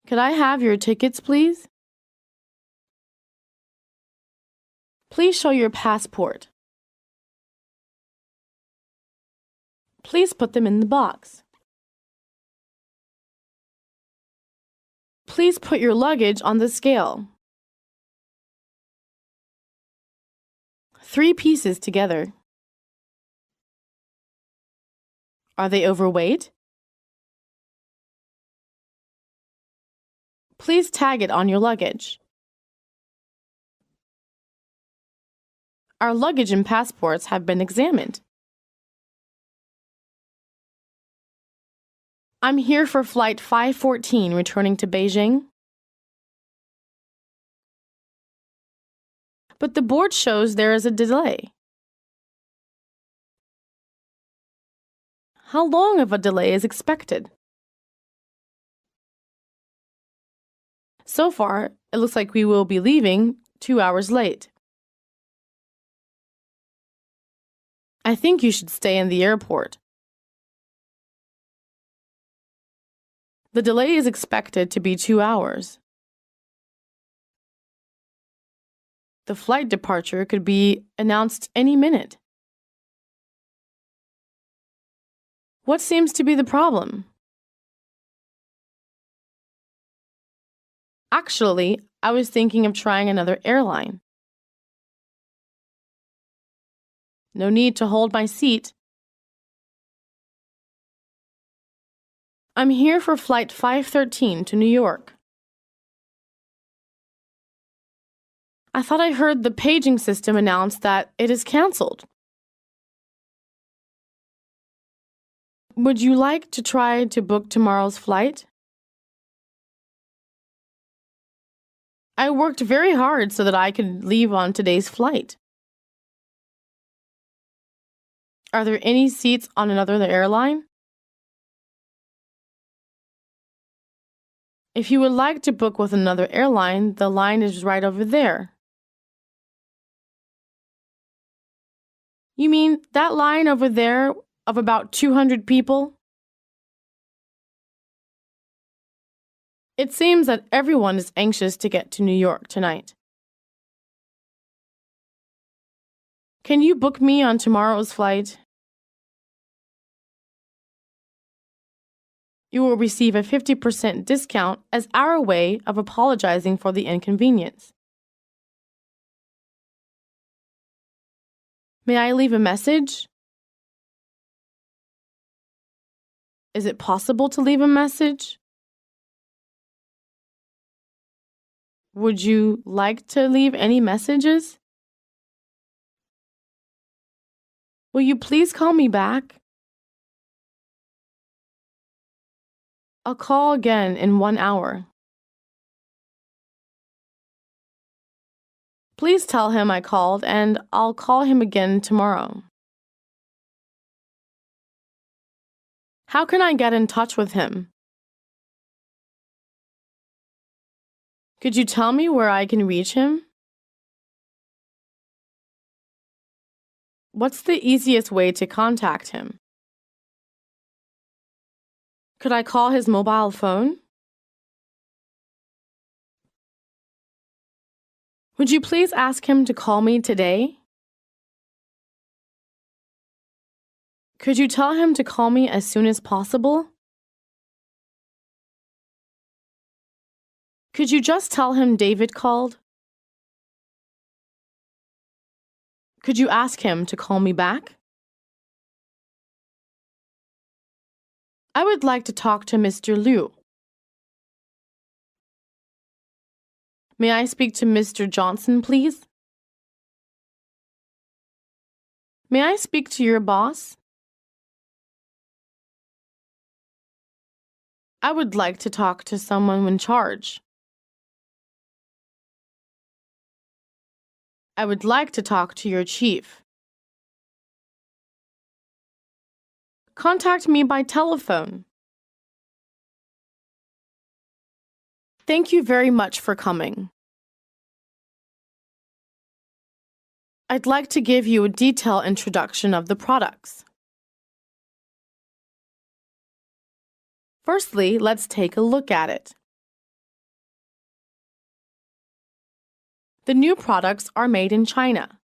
Could I have your tickets, please? Please show your passport. Please put them in the box. Please put your luggage on the scale. 3 pieces together. Are they overweight? Please tag it on your luggage. Our luggage and passports have been examined. I'm here for flight 514 returning to Beijing. But the board shows there is a delay. How long of a delay is expected? So far, it looks like we will be leaving 2 hours late. I think you should stay in the airport. The delay is expected to be 2 hours. The flight departure could be announced any minute. What seems to be the problem? Actually, I was thinking of trying another airline. No need to hold my seat. I'm here for flight 513 to New York. I thought I heard the paging system announce that it is canceled. Would you like to try to book tomorrow's flight? I worked very hard so that I could leave on today's flight. Are there any seats on another airline? If you would like to book with another airline, the line is right over there. You mean that line over there of about 200 people? It seems that everyone is anxious to get to New York tonight. Can you book me on tomorrow's flight? You will receive a 50% discount as our way of apologizing for the inconvenience. May I leave a message? Is it possible to leave a message? Would you like to leave any messages? Will you please call me back? I'll call again in 1 hour. Please tell him I called and I'll call him again tomorrow. How can I get in touch with him? Could you tell me where I can reach him? What's the easiest way to contact him? Could I call his mobile phone? Would you please ask him to call me today? Could you tell him to call me as soon as possible? Could you just tell him David called? Could you ask him to call me back? I would like to talk to Mr. Liu. May I speak to Mr. Johnson, please? May I speak to your boss? I would like to talk to someone in charge. I would like to talk to your chief. Contact me by telephone. Thank you very much for coming. I'd like to give you a detailed introduction of the products. Firstly, let's take a look at it. The new products are made in China.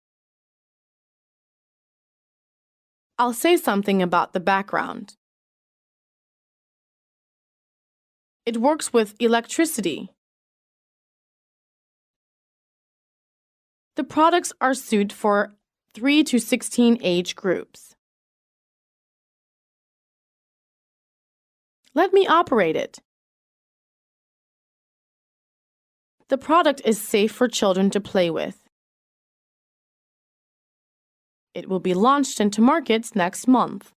I'll say something about the background. It works with electricity. The products are suited for 3 to 16 age groups. Let me operate it. The product is safe for children to play with. It will be launched into markets next month.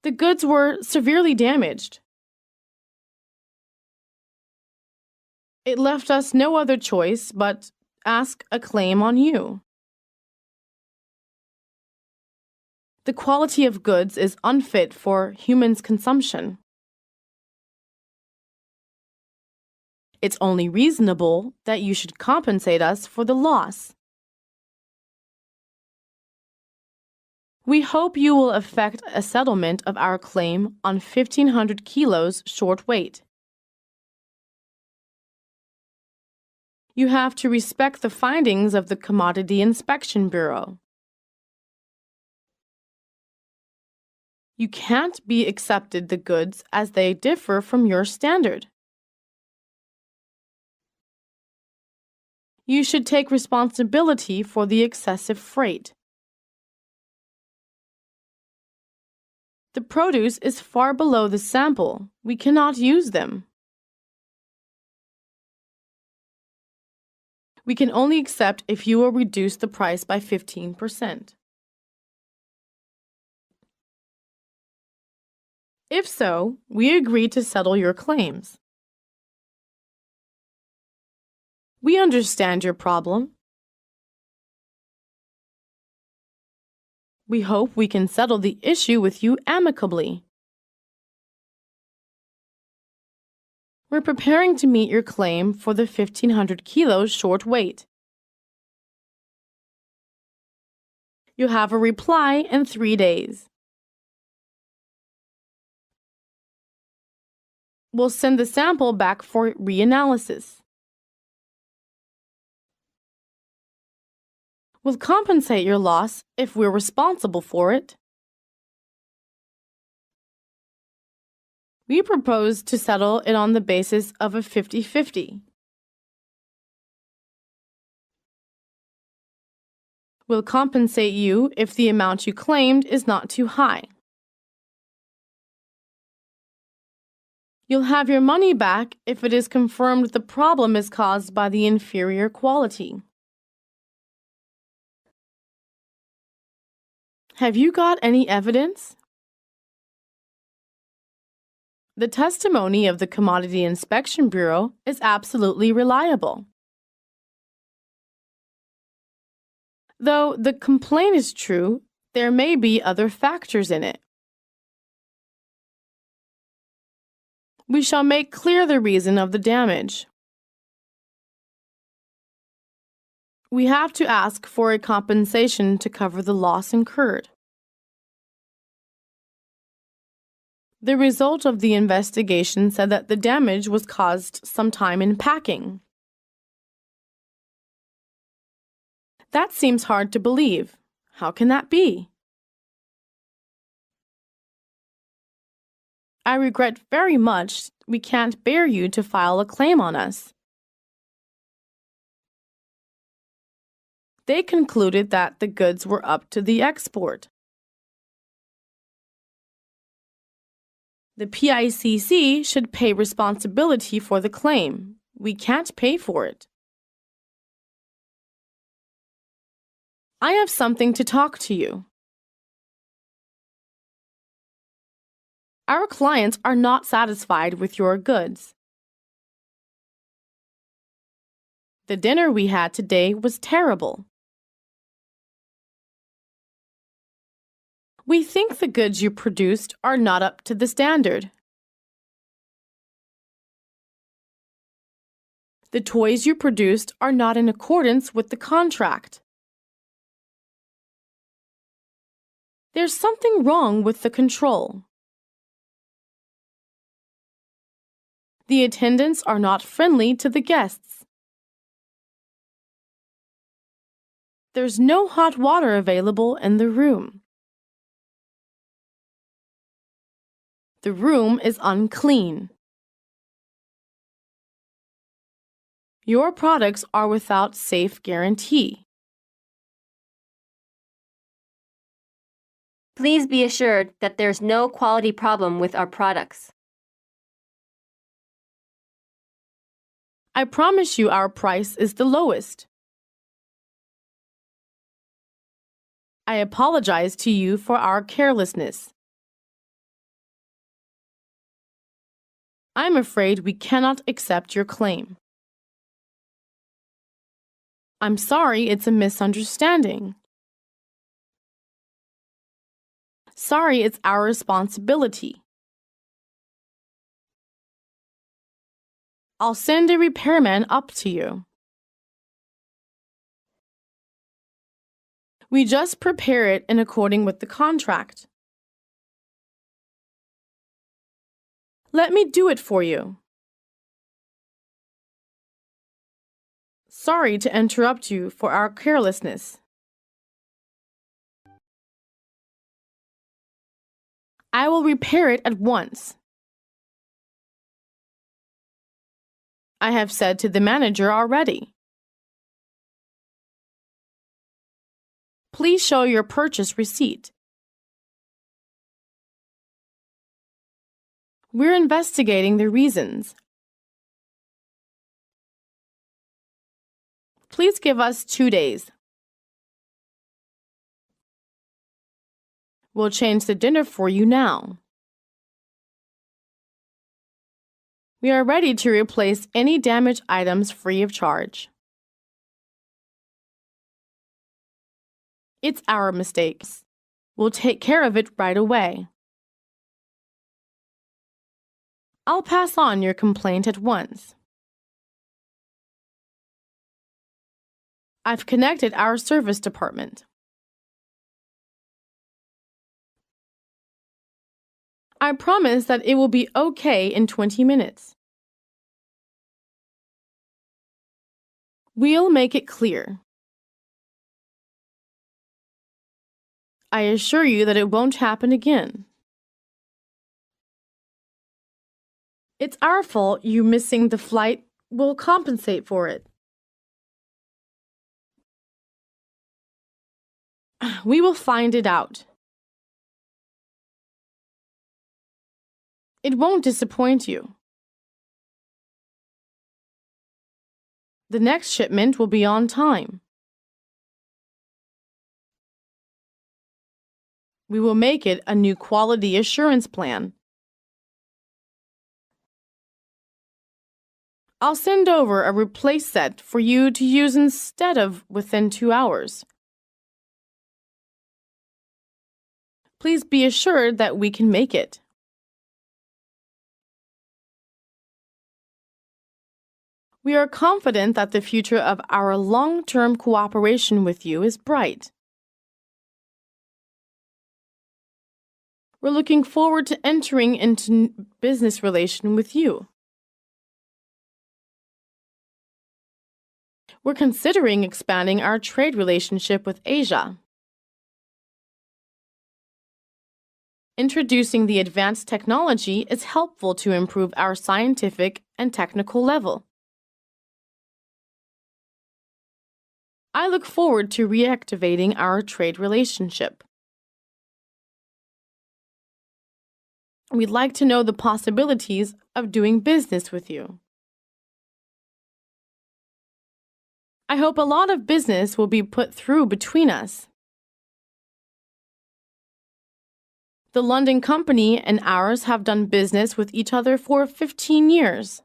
The goods were severely damaged. It left us no other choice but ask a claim on you. The quality of goods is unfit for humans' consumption. It's only reasonable that you should compensate us for the loss. We hope you will effect a settlement of our claim on 1,500 kilos short weight. You have to respect the findings of the Commodity Inspection Bureau. You can't be accepted the goods as they differ from your standard. You should take responsibility for the excessive freight. The produce is far below the sample. We cannot use them. We can only accept if you will reduce the price by 15%. If so, we agree to settle your claims. We understand your problem. We hope we can settle the issue with you amicably. We're preparing to meet your claim for the 1,500 kilos short weight. You'll have a reply in 3 days. We'll send the sample back for reanalysis. We'll compensate your loss if we're responsible for it. We propose to settle it on the basis of a 50-50. We'll compensate you if the amount you claimed is not too high. You'll have your money back if it is confirmed the problem is caused by the inferior quality. Have you got any evidence? The testimony of the Commodity Inspection Bureau is absolutely reliable. Though the complaint is true, there may be other factors in it. We shall make clear the reason of the damage. We have to ask for a compensation to cover the loss incurred. The result of the investigation said that the damage was caused sometime in packing. That seems hard to believe. How can that be? I regret very much we can't bear you to file a claim on us. They concluded that the goods were up to the export. The PICC should pay responsibility for the claim. We can't pay for it. I have something to talk to you. Our clients are not satisfied with your goods. The dinner we had today was terrible. We think the goods you produced are not up to the standard. The toys you produced are not in accordance with the contract. There's something wrong with the control. The attendants are not friendly to the guests. There's no hot water available in the room. The room is unclean. Your products are without safe guarantee. Please be assured that there's no quality problem with our products. I promise you our price is the lowest. I apologize to you for our carelessness. I'm afraid we cannot accept your claim. I'm sorry it's a misunderstanding. Sorry it's our responsibility. I'll send a repairman up to you. We just prepare it in accordance with the contract. Let me do it for you. Sorry to interrupt you for our carelessness. I will repair it at once. I have said to the manager already. Please show your purchase receipt. We're investigating the reasons. Please give us 2 days. We'll change the dinner for you now. We are ready to replace any damaged items free of charge. It's our mistakes. We'll take care of it right away. I'll pass on your complaint at once. I've connected our service department. I promise that it will be okay in 20 minutes. We'll make it clear. I assure you that it won't happen again. It's our fault you missing the flight. We'll compensate for it. We will find it out. It won't disappoint you. The next shipment will be on time. We will make it a new quality assurance plan. I'll send over a replace set for you to use instead of within 2 hours. Please be assured that we can make it. We are confident that the future of our long-term cooperation with you is bright. We're looking forward to entering into business relation with you. We're considering expanding our trade relationship with Asia. Introducing the advanced technology is helpful to improve our scientific and technical level. I look forward to reactivating our trade relationship. We'd like to know the possibilities of doing business with you. I hope a lot of business will be put through between us. The London company and ours have done business with each other for 15 years.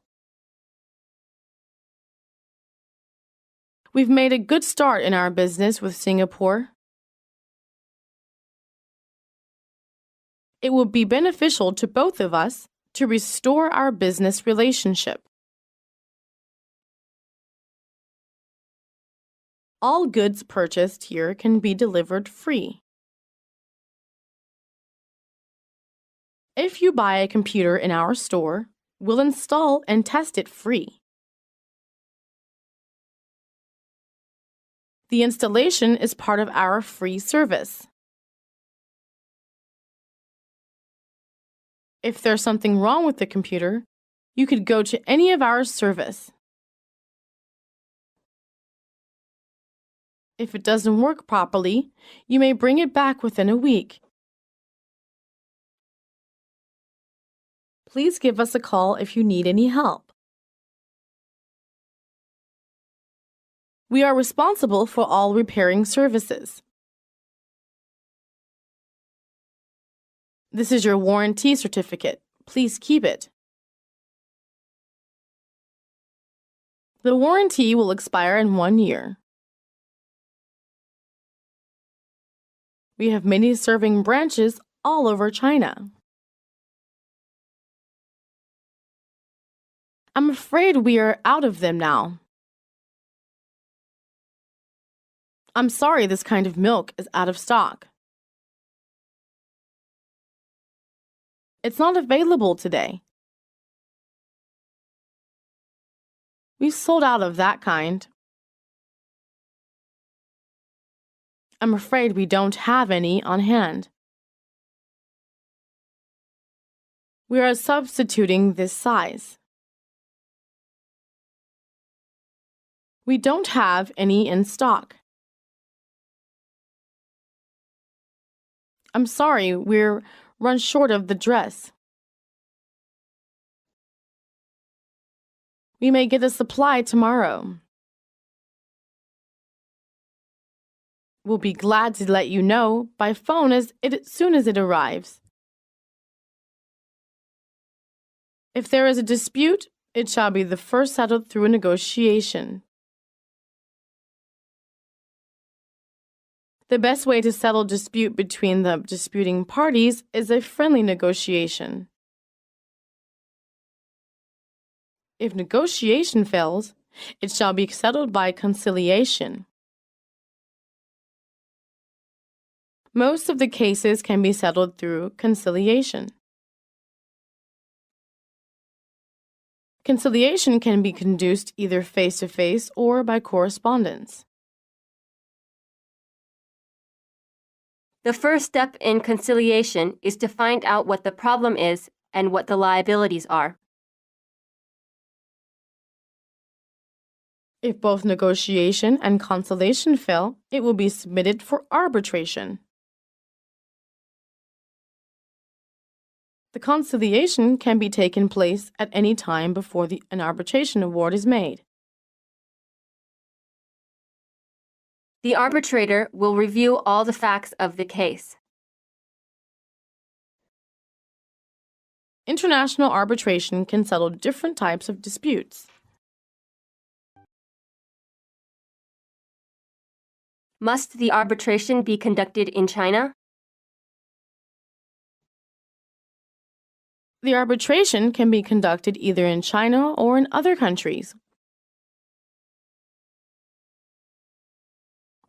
We've made a good start in our business with Singapore. It will be beneficial to both of us to restore our business relationship. All goods purchased here can be delivered free. If you buy a computer in our store, we'll install and test it free. The installation is part of our free service. If there's something wrong with the computer, you could go to any of our service. If it doesn't work properly, you may bring it back within a week. Please give us a call if you need any help. We are responsible for all repairing services. This is your warranty certificate. Please keep it. The warranty will expire in 1 year. We have many serving branches all over China. I'm afraid we are out of them now. I'm sorry this kind of milk is out of stock. It's not available today. We've sold out of that kind. I'm afraid we don't have any on hand. We are substituting this size. We don't have any in stock. I'm sorry, we're run short of the dress. We may get a supply tomorrow. We'll be glad to let you know by phone as soon as it arrives. If there is a dispute, it shall be the first settled through a negotiation. The best way to settle dispute between the disputing parties is a friendly negotiation. If negotiation fails, it shall be settled by conciliation. Most of the cases can be settled through conciliation. Conciliation can be conducted either face-to-face or by correspondence. The first step in conciliation is to find out what the problem is and what the liabilities are. If both negotiation and conciliation fail, it will be submitted for arbitration. The conciliation can be taken place at any time before an arbitration award is made. The arbitrator will review all the facts of the case. International arbitration can settle different types of disputes. Must the arbitration be conducted in China? The arbitration can be conducted either in China or in other countries.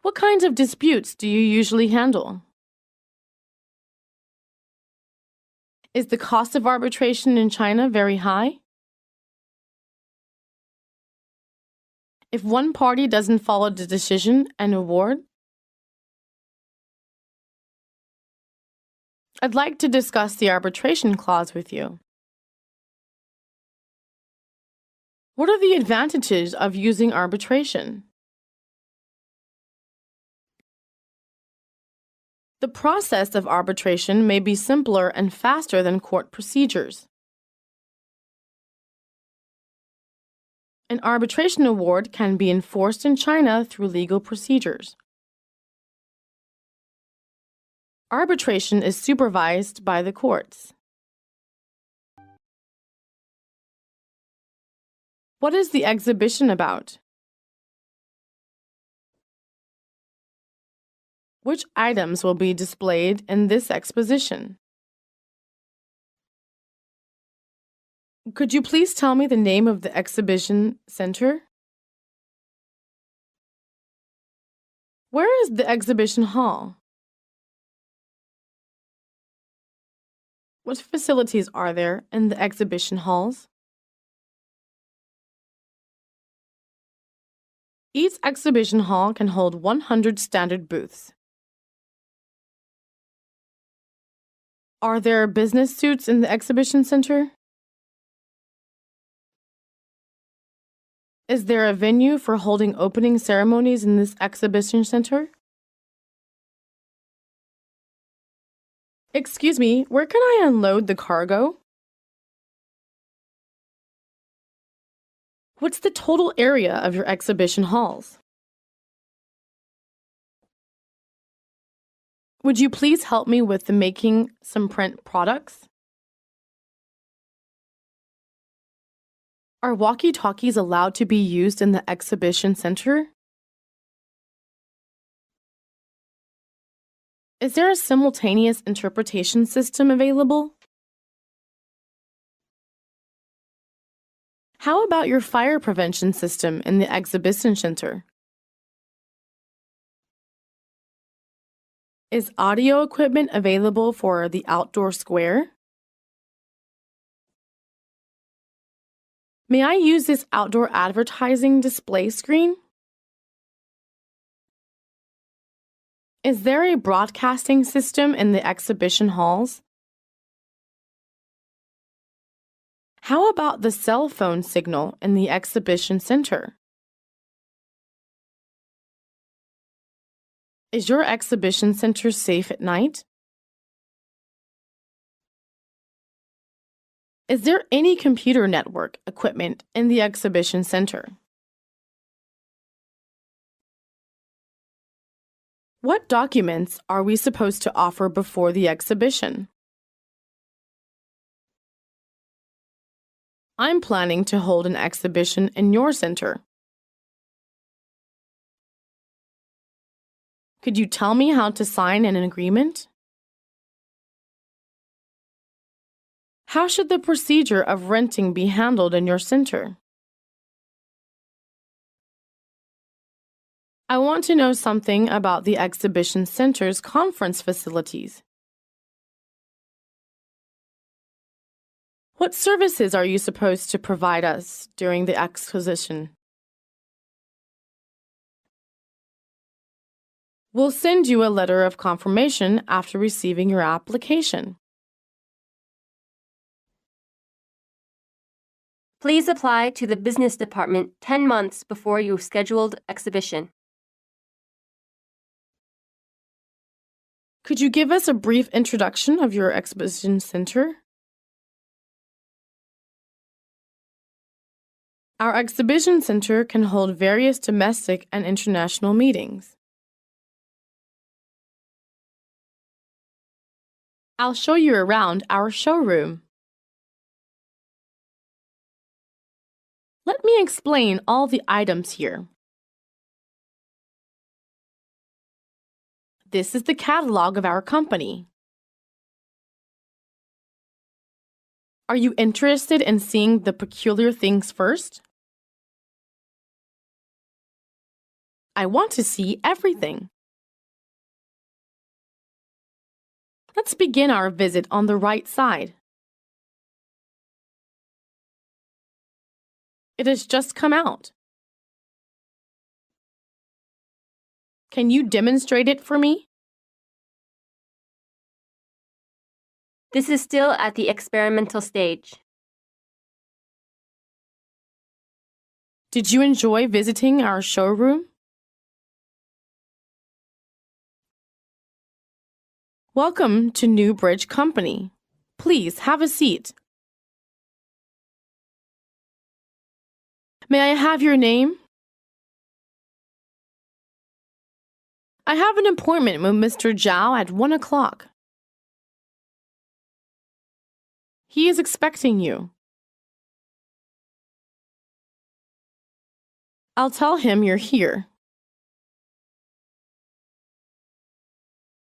What kinds of disputes do you usually handle? Is the cost of arbitration in China very high? If one party doesn't follow the decision and award? I'd like to discuss the arbitration clause with you. What are the advantages of using arbitration? The process of arbitration may be simpler and faster than court procedures. An arbitration award can be enforced in China through legal procedures. Arbitration is supervised by the courts. What is the exhibition about? Which items will be displayed in this exposition? Could you please tell me the name of the exhibition center? Where is the exhibition hall? What facilities are there in the exhibition halls? Each exhibition hall can hold 100 standard booths. Are there business suites in the exhibition center? Is there a venue for holding opening ceremonies in this exhibition center? Excuse me, where can I unload the cargo? What's the total area of your exhibition halls? Would you please help me with making some print products? Are walkie-talkies allowed to be used in the exhibition center? Is there a simultaneous interpretation system available? How about your fire prevention system in the exhibition center? Is audio equipment available for the outdoor square? May I use this outdoor advertising display screen? Is there a broadcasting system in the exhibition halls? How about the cell phone signal in the exhibition center? Is your exhibition center safe at night? Is there any computer network equipment in the exhibition center? What documents are we supposed to offer before the exhibition? I'm planning to hold an exhibition in your center. Could you tell me how to sign an agreement? How should the procedure of renting be handled in your center? I want to know something about the exhibition center's conference facilities. What services are you supposed to provide us during the exposition? We'll send you a letter of confirmation after receiving your application. Please apply to the business department 10 months before your scheduled exhibition. Could you give us a brief introduction of your exhibition center? Our exhibition center can hold various domestic and international meetings. I'll show you around our showroom. Let me explain all the items here. This is the catalog of our company. Are you interested in seeing the peculiar things first? I want to see everything. Let's begin our visit on the right side. It has just come out. Can you demonstrate it for me? This is still at the experimental stage. Did you enjoy visiting our showroom? Welcome to Newbridge Company. Please have a seat. May I have your name? I have an appointment with Mr. Zhao at 1 o'clock. He is expecting you. I'll tell him you're here.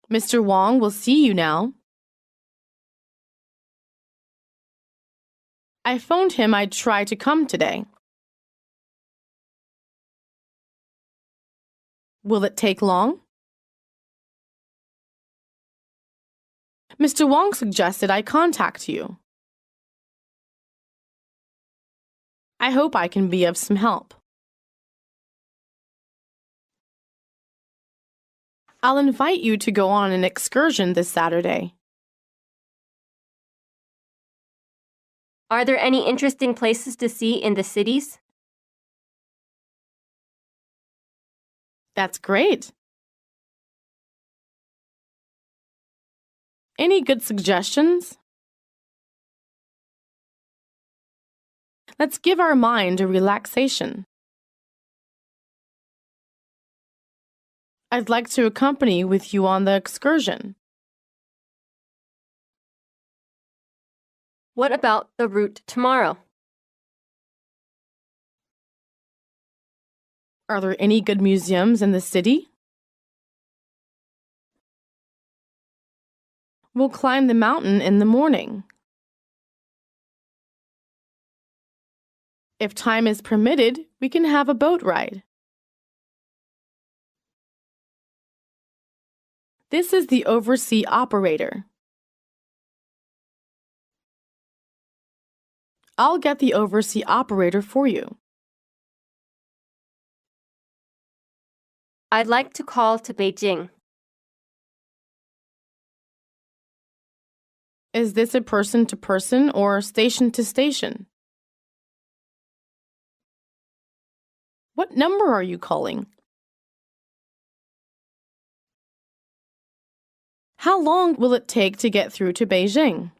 Mr. Wong will see you now. I phoned him I'd try to come today. Will it take long? Mr. Wong suggested I contact you. I hope I can be of some help. I'll invite you to go on an excursion this Saturday. Are there any interesting places to see in the cities? That's great. Any good suggestions? Let's give our mind a relaxation. I'd like to accompany with you on the excursion. What about the route tomorrow? Are there any good museums in the city? We'll climb the mountain in the morning. If time is permitted, we can have a boat ride. This is the overseas operator. I'll get the overseas operator for you. I'd like to call to Beijing. Is this a person-to-person or station-to-station? What number are you calling? How long will it take to get through to Beijing?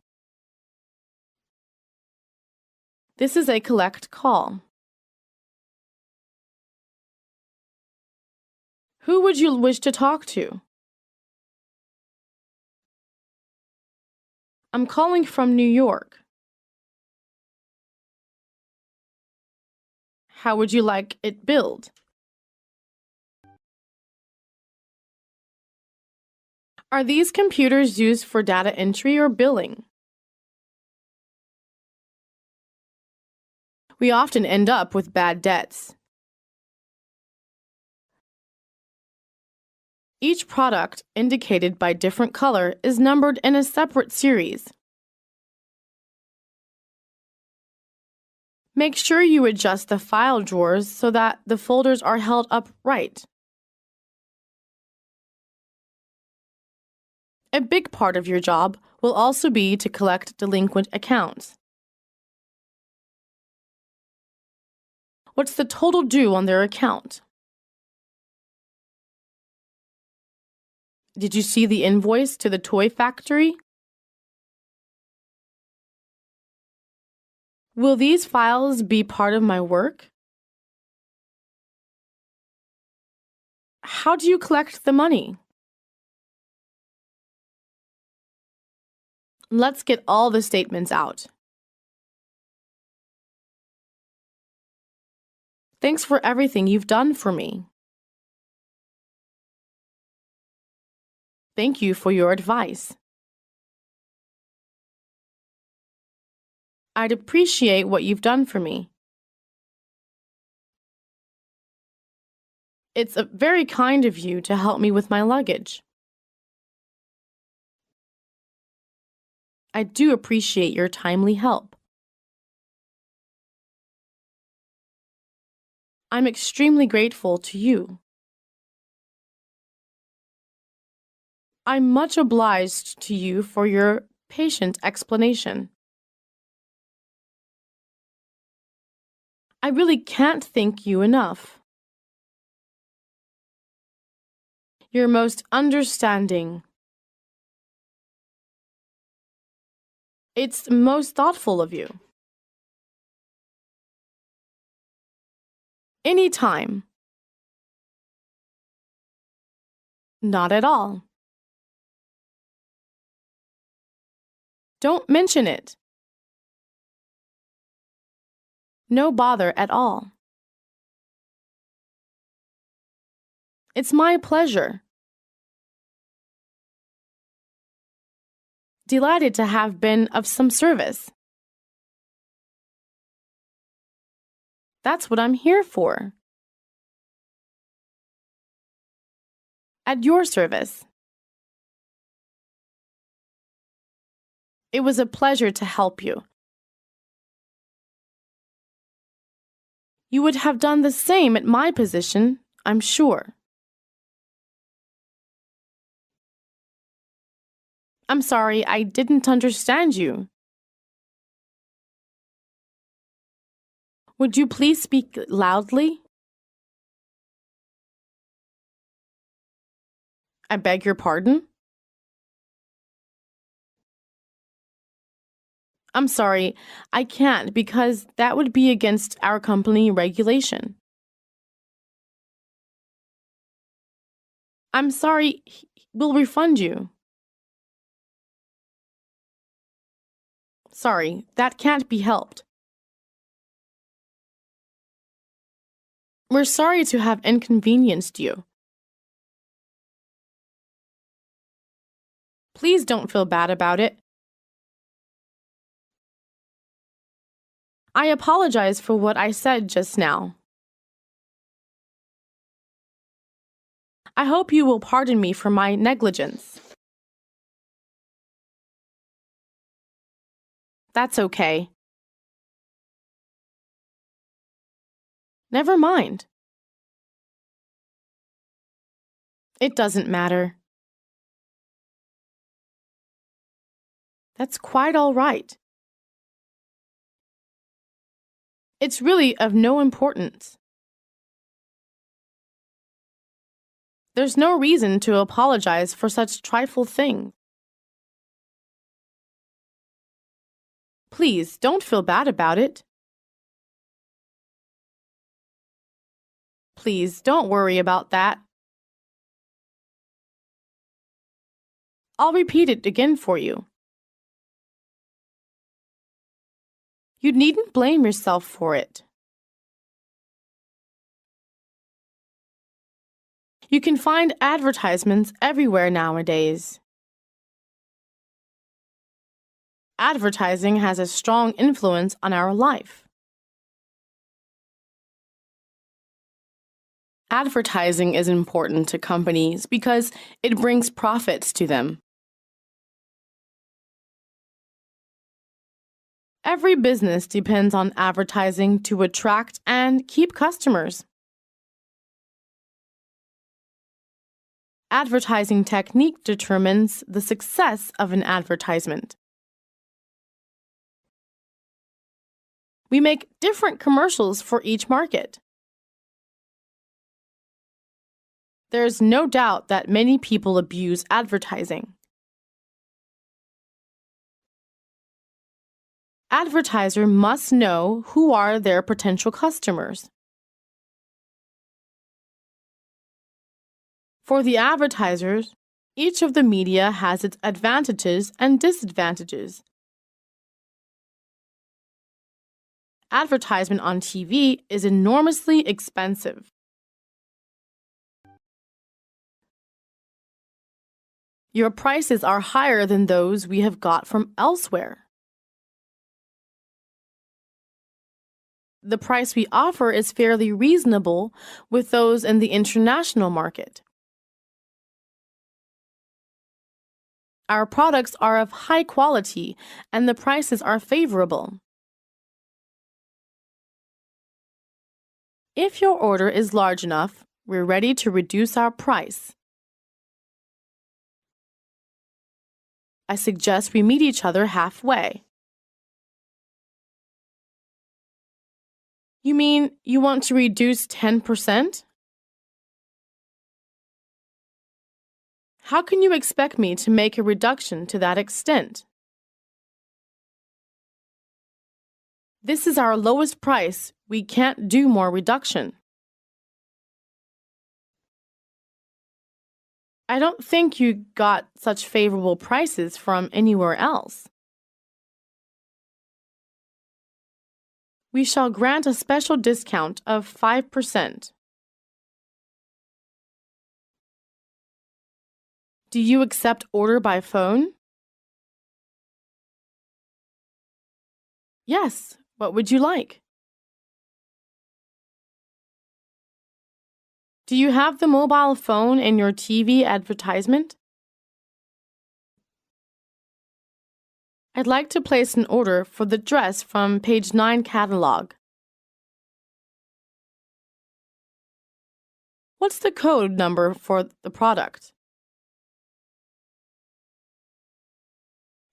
This is a collect call. Who would you wish to talk to? I'm calling from New York. How would you like it billed? Are these computers used for data entry or billing? We often end up with bad debts. Each product, indicated by different color, is numbered in a separate series. Make sure you adjust the file drawers so that the folders are held upright. A big part of your job will also be to collect delinquent accounts. What's the total due on their account? Did you see the invoice to the toy factory? Will these files be part of my work? How do you collect the money? Let's get all the statements out. Thanks for everything you've done for me. Thank you for your advice. I'd appreciate what you've done for me. It's very kind of you to help me with my luggage. I do appreciate your timely help. I'm extremely grateful to you. I'm much obliged to you for your patient explanation. I really can't thank you enough. You're most understanding. It's most thoughtful of you. Anytime. Not at all. Don't mention it. No bother at all. It's my pleasure. Delighted to have been of some service. That's what I'm here for. At your service. It was a pleasure to help you. You would have done the same at my position, I'm sure. I'm sorry, I didn't understand you. Would you please speak loudly? I beg your pardon? I'm sorry, I can't because that would be against our company regulation. I'm sorry, we'll refund you. Sorry, that can't be helped. We're sorry to have inconvenienced you. Please don't feel bad about it. I apologize for what I said just now. I hope you will pardon me for my negligence. That's okay. Never mind. It doesn't matter. That's quite all right. It's really of no importance. There's no reason to apologize for such trifle things. Please, don't feel bad about it. Please, don't worry about that. I'll repeat it again for you. You needn't blame yourself for it. You can find advertisements everywhere nowadays. Advertising has a strong influence on our life. Advertising is important to companies because it brings profits to them. Every business depends on advertising to attract and keep customers. Advertising technique determines the success of an advertisement. We make different commercials for each market. There's no doubt that many people abuse advertising. Advertiser must know who are their potential customers. For the advertisers, each of the media has its advantages and disadvantages. Advertisement on TV is enormously expensive. Your prices are higher than those we have got from elsewhere. The price we offer is fairly reasonable with those in the international market. Our products are of high quality and the prices are favorable. If your order is large enough, we're ready to reduce our price. I suggest we meet each other halfway. You mean you want to reduce 10%? How can you expect me to make a reduction to that extent? This is our lowest price. We can't do more reduction. I don't think you got such favorable prices from anywhere else. We shall grant a special discount of 5%. Do you accept order by phone? Yes. What would you like? Do you have the mobile phone in your TV advertisement? I'd like to place an order for the dress from page 9 catalog. What's the code number for the product?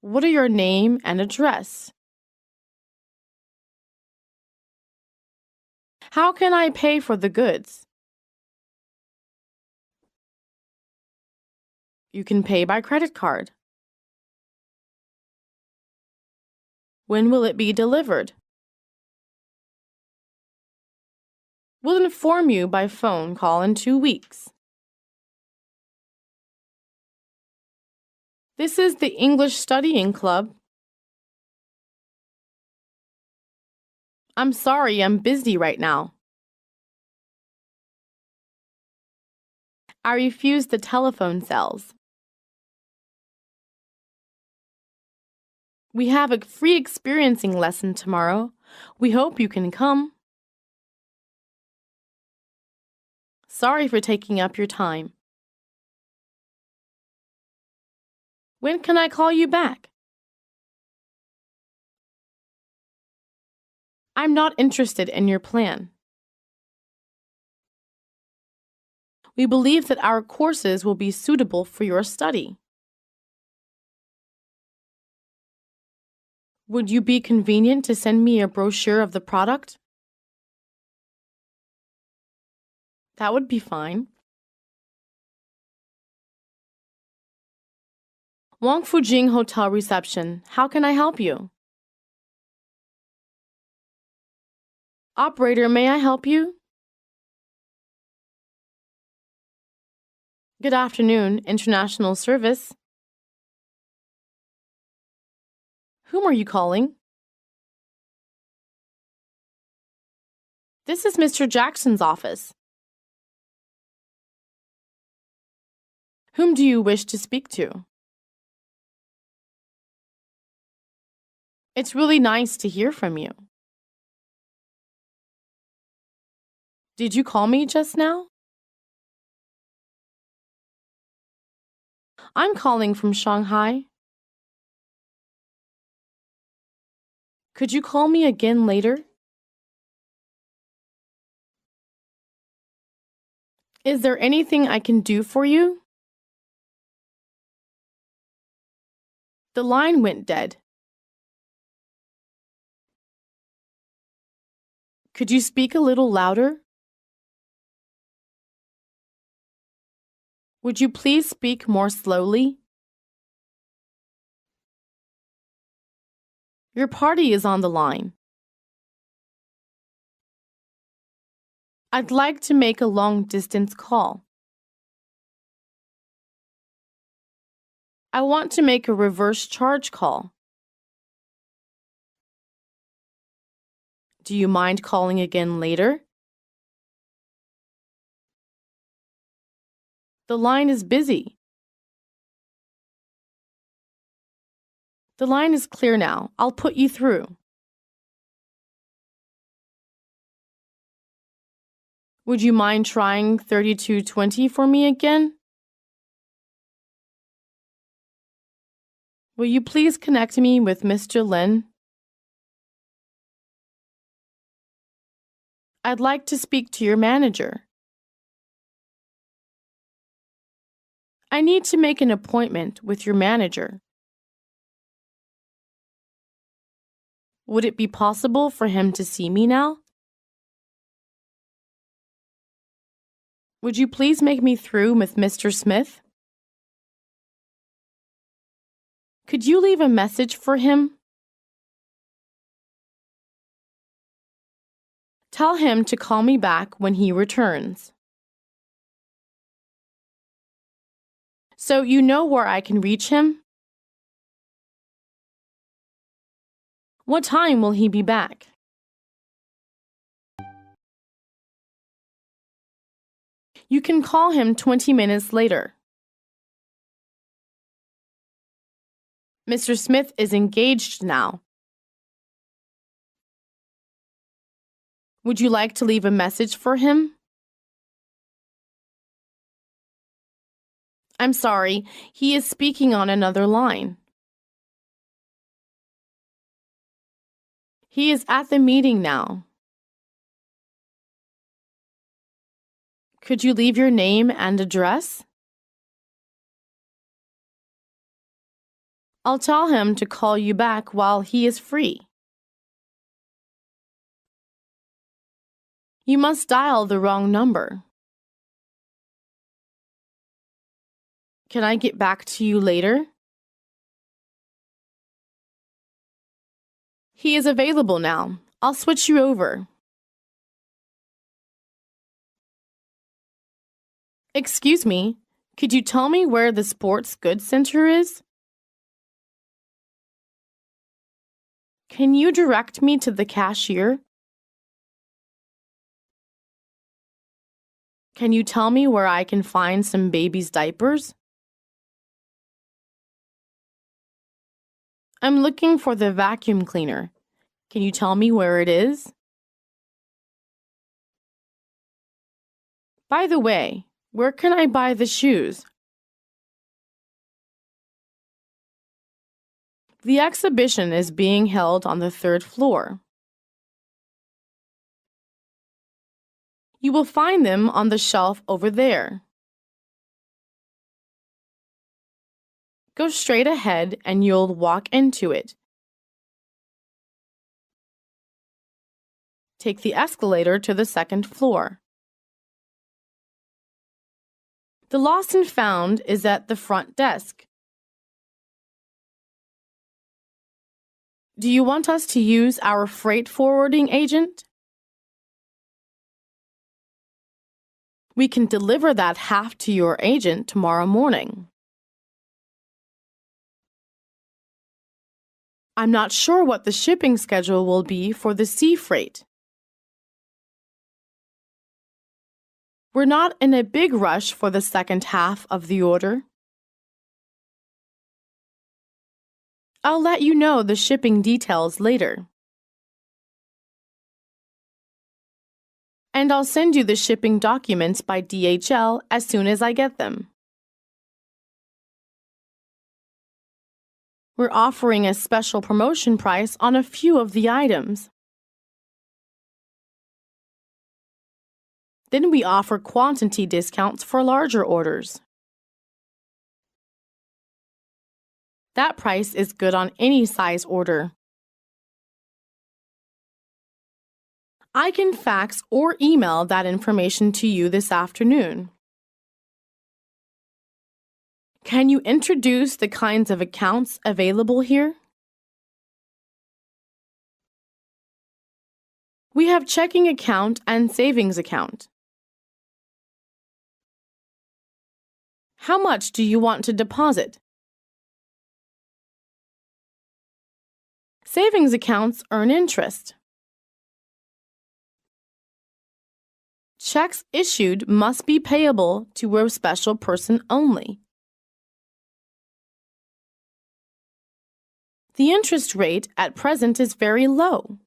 What are your name and address? How can I pay for the goods? You can pay by credit card. When will it be delivered? We'll inform you by phone call in 2 weeks. This is the English Studying Club. I'm sorry, I'm busy right now. I refuse the telephone cells. We have a free experiencing lesson tomorrow. We hope you can come. Sorry for taking up your time. When can I call you back? I'm not interested in your plan. We believe that our courses will be suitable for your study. Would you be convenient to send me a brochure of the product? That would be fine. Wang Fujing Hotel Reception. How can I help you? Operator, may I help you? Good afternoon, International Service. Whom are you calling? This is Mr. Jackson's office. Whom do you wish to speak to? It's really nice to hear from you. Did you call me just now? I'm calling from Shanghai. Could you call me again later? Is there anything I can do for you? The line went dead. Could you speak a little louder? Would you please speak more slowly? Your party is on the line. I'd like to make a long-distance call. I want to make a reverse charge call. Do you mind calling again later? The line is busy. The line is clear now. I'll put you through. Would you mind trying 3220 for me again? Will you please connect me with Mr. Lin? I'd like to speak to your manager. I need to make an appointment with your manager. Would it be possible for him to see me now? Would you please make me through with Mr. Smith? Could you leave a message for him? Tell him to call me back when he returns. So you know where I can reach him? What time will he be back? You can call him 20 minutes later. Mr. Smith is engaged now. Would you like to leave a message for him? I'm sorry, he is speaking on another line. He is at the meeting now. Could you leave your name and address? I'll tell him to call you back while he is free. You must dial the wrong number. Can I get back to you later? He is available now. I'll switch you over. Excuse me, could you tell me where the sports goods center is? Can you direct me to the cashier? Can you tell me where I can find some baby's diapers? I'm looking for the vacuum cleaner. Can you tell me where it is? By the way, where can I buy the shoes? The exhibition is being held on the 3rd floor. You will find them on the shelf over there. Go straight ahead and you'll walk into it. Take the escalator to the 2nd floor. The lost and found is at the front desk. Do you want us to use our freight forwarding agent? We can deliver that half to your agent tomorrow morning. I'm not sure what the shipping schedule will be for the sea freight. We're not in a big rush for the second half of the order. I'll let you know the shipping details later. And I'll send you the shipping documents by DHL as soon as I get them. We're offering a special promotion price on a few of the items. Then we offer quantity discounts for larger orders. That price is good on any size order. I can fax or email that information to you this afternoon. Can you introduce the kinds of accounts available here? We have checking account and savings account. How much do you want to deposit? Savings accounts earn interest. Checks issued must be payable to a special person only. The interest rate at present is very low.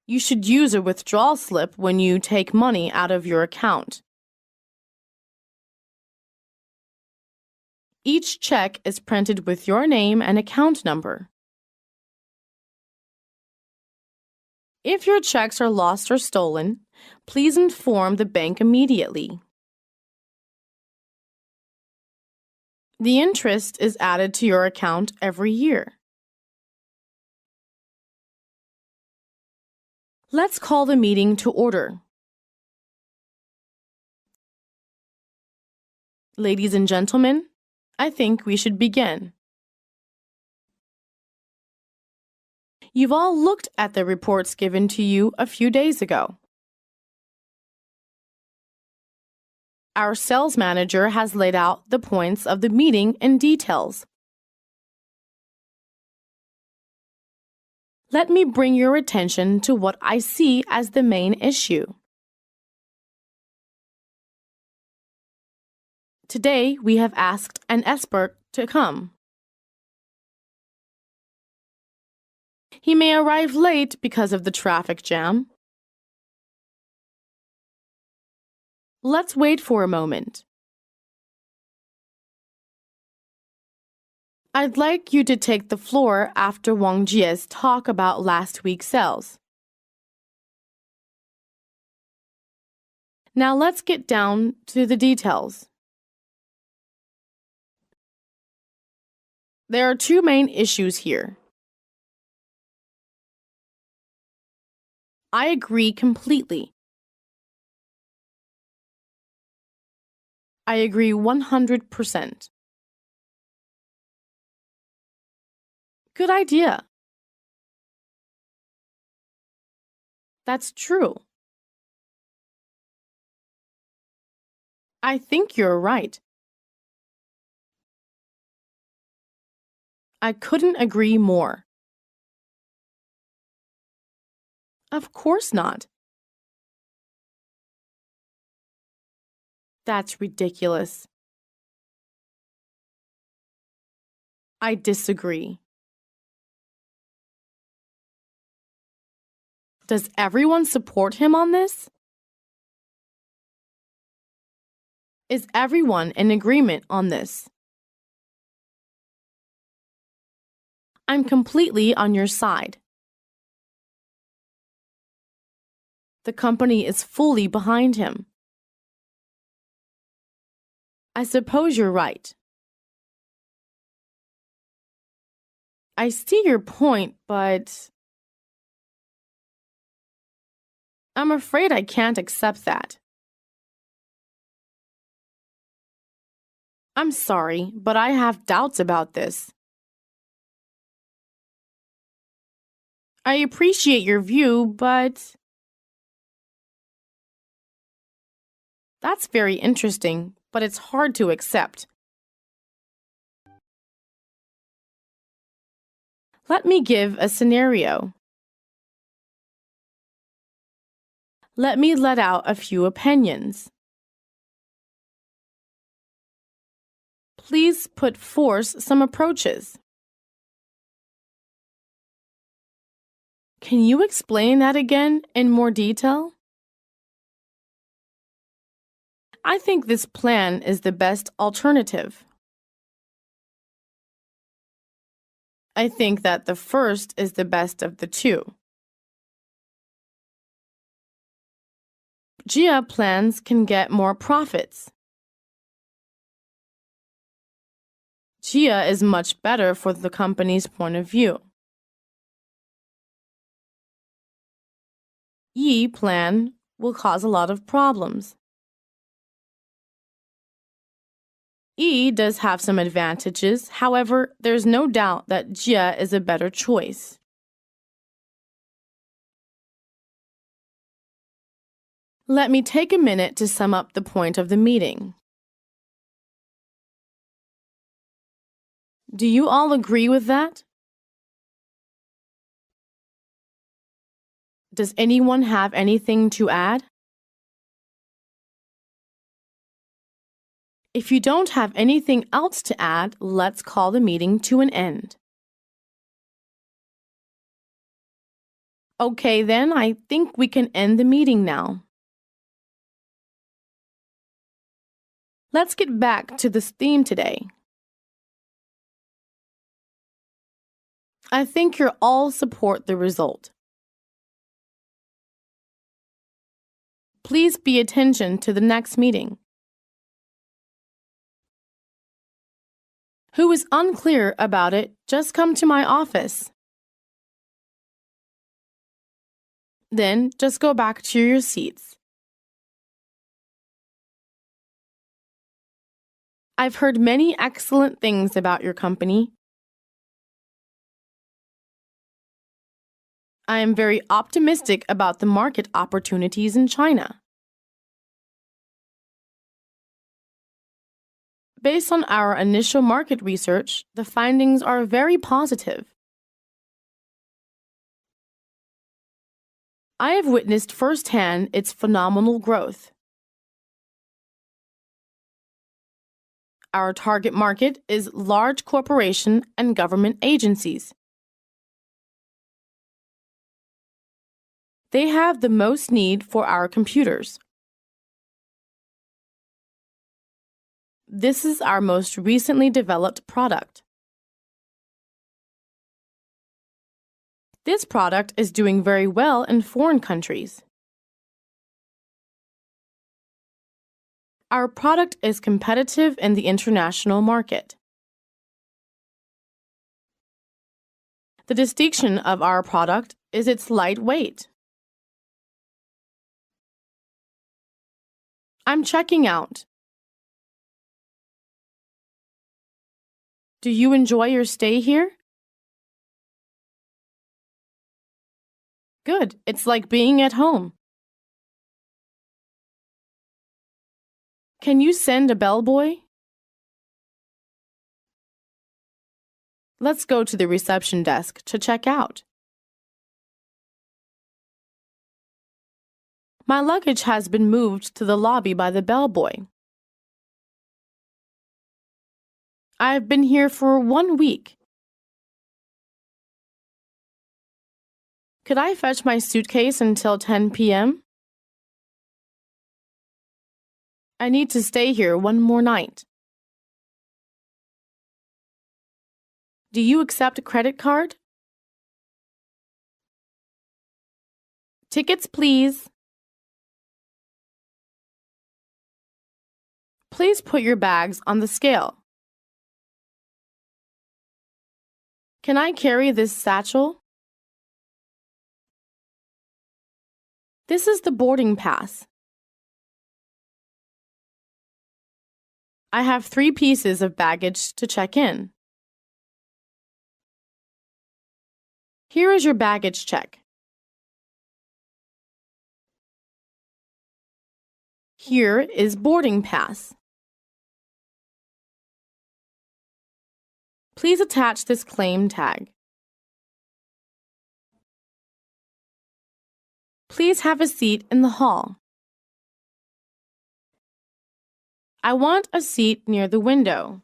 You should use a withdrawal slip when you take money out of your account. Each check is printed with your name and account number. If your checks are lost or stolen, please inform the bank immediately. The interest is added to your account every year. Let's call the meeting to order. Ladies and gentlemen, I think we should begin. You've all looked at the reports given to you a few days ago. Our sales manager has laid out the points of the meeting in details. Let me bring your attention to what I see as the main issue. Today, we have asked an expert to come. He may arrive late because of the traffic jam. Let's wait for a moment. I'd like you to take the floor after Wang Jie's talk about last week's sales. Now let's get down to the details. There are two main issues here. I agree completely. I agree 100%. Good idea. That's true. I think you're right. I couldn't agree more. Of course not. That's ridiculous. I disagree. Does everyone support him on this? Is everyone in agreement on this? I'm completely on your side. The company is fully behind him. I suppose you're right. I see your point, but I'm afraid I can't accept that. I'm sorry, but I have doubts about this. I appreciate your view, but that's very interesting, but it's hard to accept. Let me give a scenario. Let me let out a few opinions. Please put forth some approaches. Can you explain that again in more detail? I think this plan is the best alternative. I think that the first is the best of the two. GIA plans can get more profits. GIA is much better for the company's point of view. E plan will cause a lot of problems. E does have some advantages, however, there's no doubt that GIA is a better choice. Let me take a minute to sum up the point of the meeting. Do you all agree with that? Does anyone have anything to add? If you don't have anything else to add, let's call the meeting to an end. Okay, then, I think we can end the meeting now. Let's get back to this theme today. I think you all support the result. Please pay attention to the next meeting. Who is unclear about it, just come to my office. Then just go back to your seats. I've heard many excellent things about your company. I am very optimistic about the market opportunities in China. Based on our initial market research, the findings are very positive. I have witnessed firsthand its phenomenal growth. Our target market is large corporation and government agencies. They have the most need for our computers. This is our most recently developed product. This product is doing very well in foreign countries. Our product is competitive in the international market. The distinction of our product is its light weight. I'm checking out. Do you enjoy your stay here? Good. It's like being at home. Can you send a bellboy? Let's go to the reception desk to check out. My luggage has been moved to the lobby by the bellboy. I've been here for 1 week. Could I fetch my suitcase until 10 p.m.? I need to stay here 1 more night. Do you accept a credit card? Tickets, please. Please put your bags on the scale. Can I carry this satchel? This is the boarding pass. I have 3 pieces of baggage to check in. Here is your baggage check. Here is boarding pass. Please attach this claim tag. Please have a seat in the hall. I want a seat near the window.